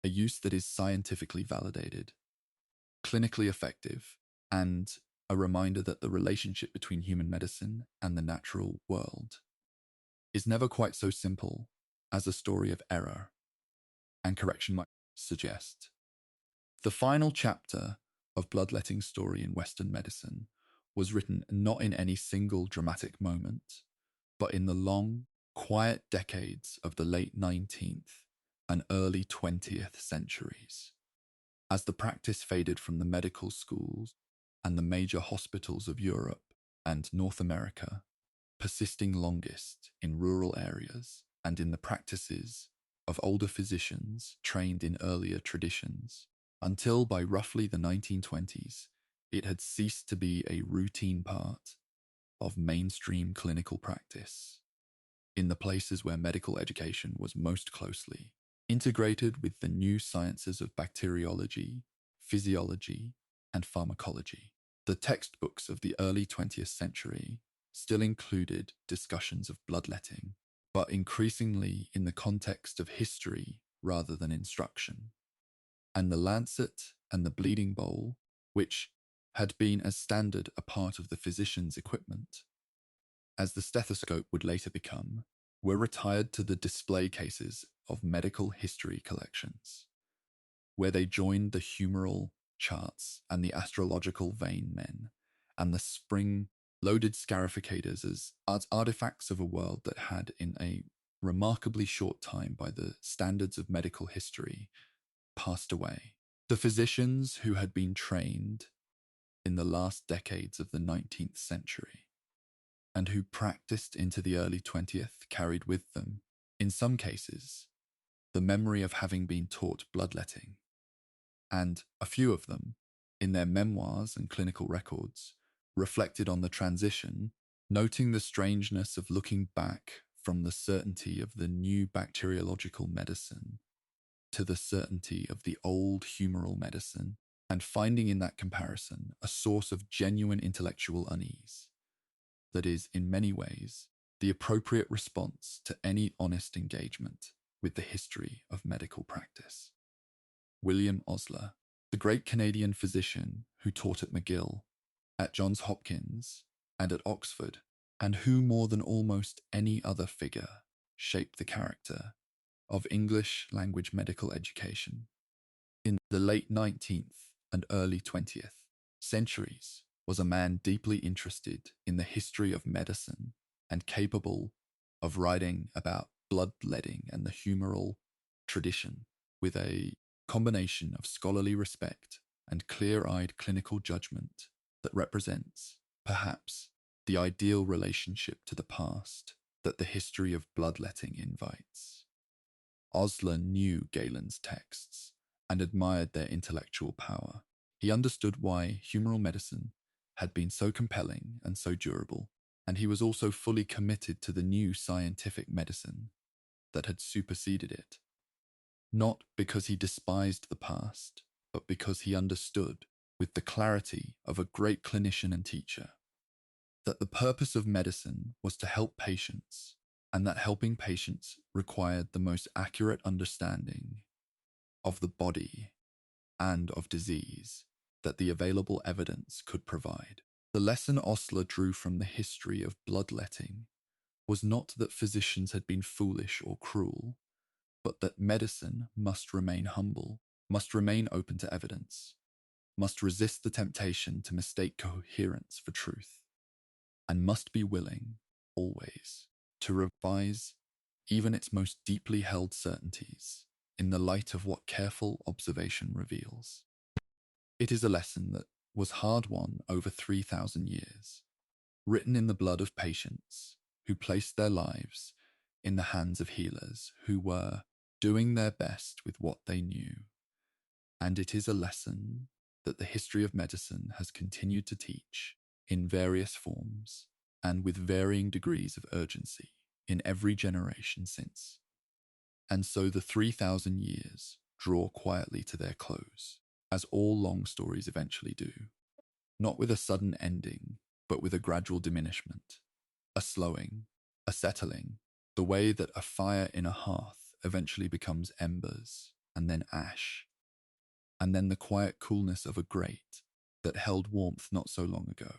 a use that is scientifically validated, clinically effective, and a reminder that the relationship between human medicine and the natural world is never quite so simple as a story of error and correction might suggest. The final chapter of Bloodletting's story in Western medicine was written not in any single dramatic moment, but in the long, quiet decades of the late 19th and early 20th centuries. As the practice faded from the medical schools and the major hospitals of Europe and North America, persisting longest in rural areas and in the practices of older physicians trained in earlier traditions, until by roughly the 1920s, it had ceased to be a routine part of mainstream clinical practice in the places where medical education was most closely integrated with the new sciences of bacteriology, physiology, and pharmacology. The textbooks of the early 20th century still included discussions of bloodletting, but increasingly in the context of history rather than instruction. And the lancet and the bleeding bowl, which had been as standard a part of the physician's equipment as the stethoscope would later become, were retired to the display cases of medical history collections, where they joined the humoral charts and the astrological vein men and the spring-loaded scarificators as artifacts of a world that had, in a remarkably short time by the standards of medical history, passed away. The physicians who had been trained in the last decades of the 19th century and who practiced into the early 20th carried with them, in some cases, the memory of having been taught bloodletting, and a few of them, in their memoirs and clinical records, reflected on the transition, noting the strangeness of looking back from the certainty of the new bacteriological medicine to the certainty of the old humoral medicine, and finding in that comparison a source of genuine intellectual unease that is, in many ways, the appropriate response to any honest engagement with the history of medical practice. William Osler, the great Canadian physician who taught at McGill, at Johns Hopkins, and at Oxford, and who more than almost any other figure shaped the character of English language medical education in the late 19th and early 20th centuries, was a man deeply interested in the history of medicine and capable of writing about bloodletting and the humoral tradition with a combination of scholarly respect and clear-eyed clinical judgment that represents, perhaps, the ideal relationship to the past that the history of bloodletting invites. Osler knew Galen's texts and admired their intellectual power. He understood why humoral medicine had been so compelling and so durable, and he was also fully committed to the new scientific medicine that had superseded it, not because he despised the past, but because he understood, with the clarity of a great clinician and teacher, that the purpose of medicine was to help patients, and that helping patients required the most accurate understanding of the body and of disease that the available evidence could provide. The lesson Osler drew from the history of bloodletting was not that physicians had been foolish or cruel, but that medicine must remain humble, must remain open to evidence, must resist the temptation to mistake coherence for truth, and must be willing, always, to revise even its most deeply held certainties in the light of what careful observation reveals. It is a lesson that was hard-won over 3,000 years, written in the blood of patients who placed their lives in the hands of healers who were doing their best with what they knew. And it is a lesson that the history of medicine has continued to teach in various forms and with varying degrees of urgency in every generation since. And so the 3,000 years draw quietly to their close, as all long stories eventually do, not with a sudden ending, but with a gradual diminishment, a slowing, a settling, the way that a fire in a hearth eventually becomes embers, and then ash, and then the quiet coolness of a grate, that held warmth not so long ago,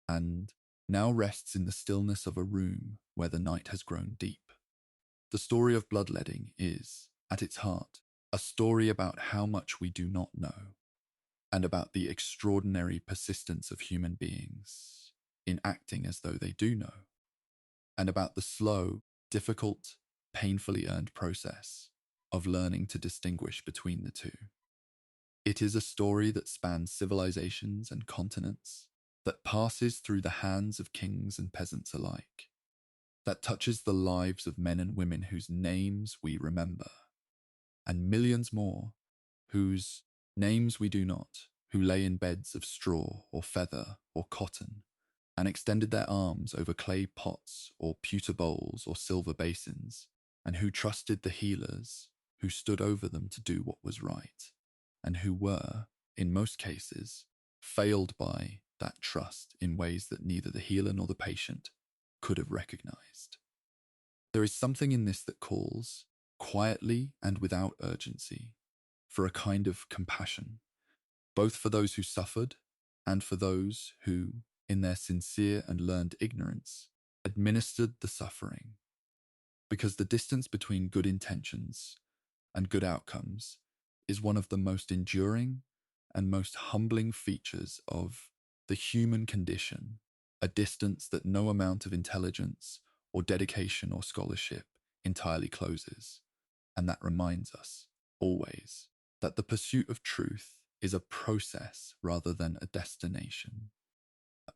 and now rests in the stillness of a room where the night has grown deep. The story of bloodletting is, at its heart, a story about how much we do not know, and about the extraordinary persistence of human beings in acting as though they do know, and about the slow, difficult, painfully earned process of learning to distinguish between the two. It is a story that spans civilizations and continents, that passes through the hands of kings and peasants alike, that touches the lives of men and women whose names we remember, and millions more whose names we do not, who lay in beds of straw or feather or cotton, and extended their arms over clay pots or pewter bowls or silver basins, and who trusted the healers who stood over them to do what was right, and who were, in most cases, failed by that trust in ways that neither the healer nor the patient could have recognized. There is something in this that calls, quietly and without urgency, for a kind of compassion, both for those who suffered and for those who, in their sincere and learned ignorance, administered the suffering. Because the distance between good intentions and good outcomes is one of the most enduring and most humbling features of the human condition, a distance that no amount of intelligence or dedication or scholarship entirely closes. And that reminds us, always, that the pursuit of truth is a process rather than a destination,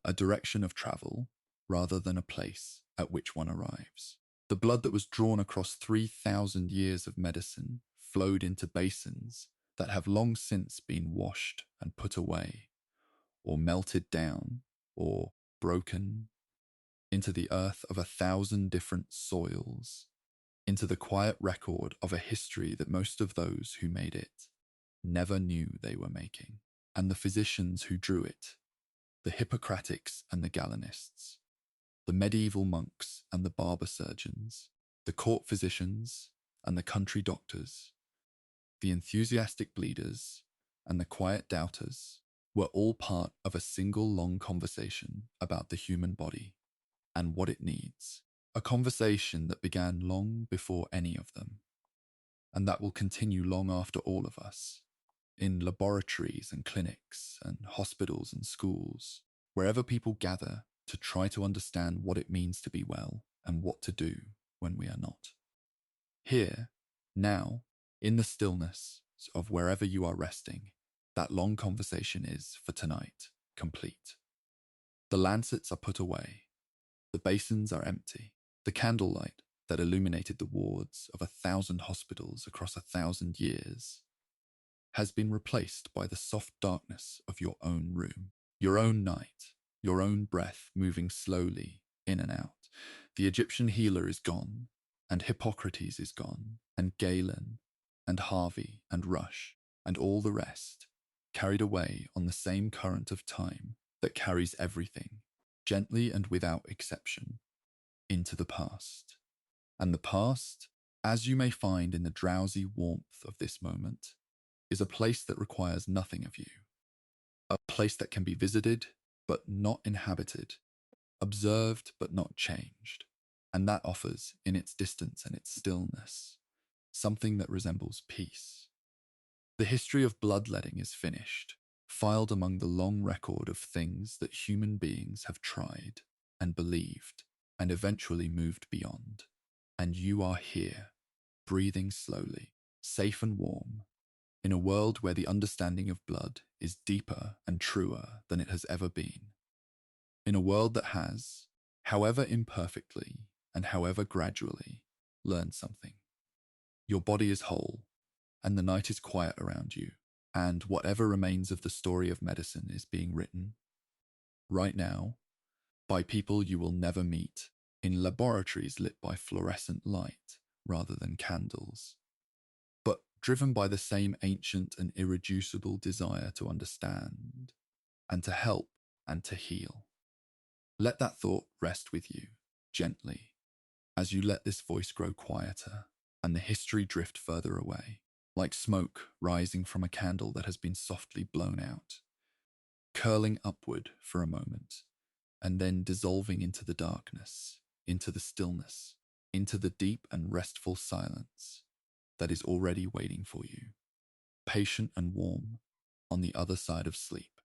a direction of travel rather than a place at which one arrives. The blood that was drawn across 3,000 years of medicine flowed into basins that have long since been washed and put away, or melted down, or broken into the earth of 1,000 different soils, into the quiet record of a history that most of those who made it never knew they were making. And the physicians who drew it, the Hippocrates and the Galenists, the medieval monks and the barber-surgeons, the court physicians and the country doctors, the enthusiastic bleeders and the quiet doubters, were all part of a single long conversation about the human body and what it needs, a conversation that began long before any of them, and that will continue long after all of us, in laboratories and clinics and hospitals and schools, wherever people gather to try to understand what it means to be well and what to do when we are not. Here, now, in the stillness of wherever you are resting, that long conversation is, for tonight, complete. The lancets are put away. The basins are empty. The candlelight that illuminated the wards of 1,000 hospitals across 1,000 years has been replaced by the soft darkness of your own room, your own night, your own breath moving slowly in and out. The Egyptian healer is gone, and Hippocrates is gone, and Galen, and Harvey, and Rush, and all the rest, carried away on the same current of time that carries everything, gently and without exception, into the past. And the past, as you may find in the drowsy warmth of this moment, is a place that requires nothing of you, a place that can be visited but not inhabited, observed but not changed, and that offers, in its distance and its stillness, something that resembles peace. The history of bloodletting is finished, filed among the long record of things that human beings have tried and believed and eventually moved beyond. And you are here, breathing slowly, safe and warm, in a world where the understanding of blood is deeper and truer than it has ever been. In a world that has, however imperfectly and however gradually, learned something. Your body is whole, and the night is quiet around you, and whatever remains of the story of medicine is being written, right now, by people you will never meet, in laboratories lit by fluorescent light rather than candles, but driven by the same ancient and irreducible desire to understand, and to help and to heal. Let that thought rest with you, gently, as you let this voice grow quieter, and the history drift further away, like smoke rising from a candle that has been softly blown out. curling upward for a moment, and then dissolving into the darkness, into the stillness, into the deep and restful silence that is already waiting for you, patient and warm, on the other side of sleep.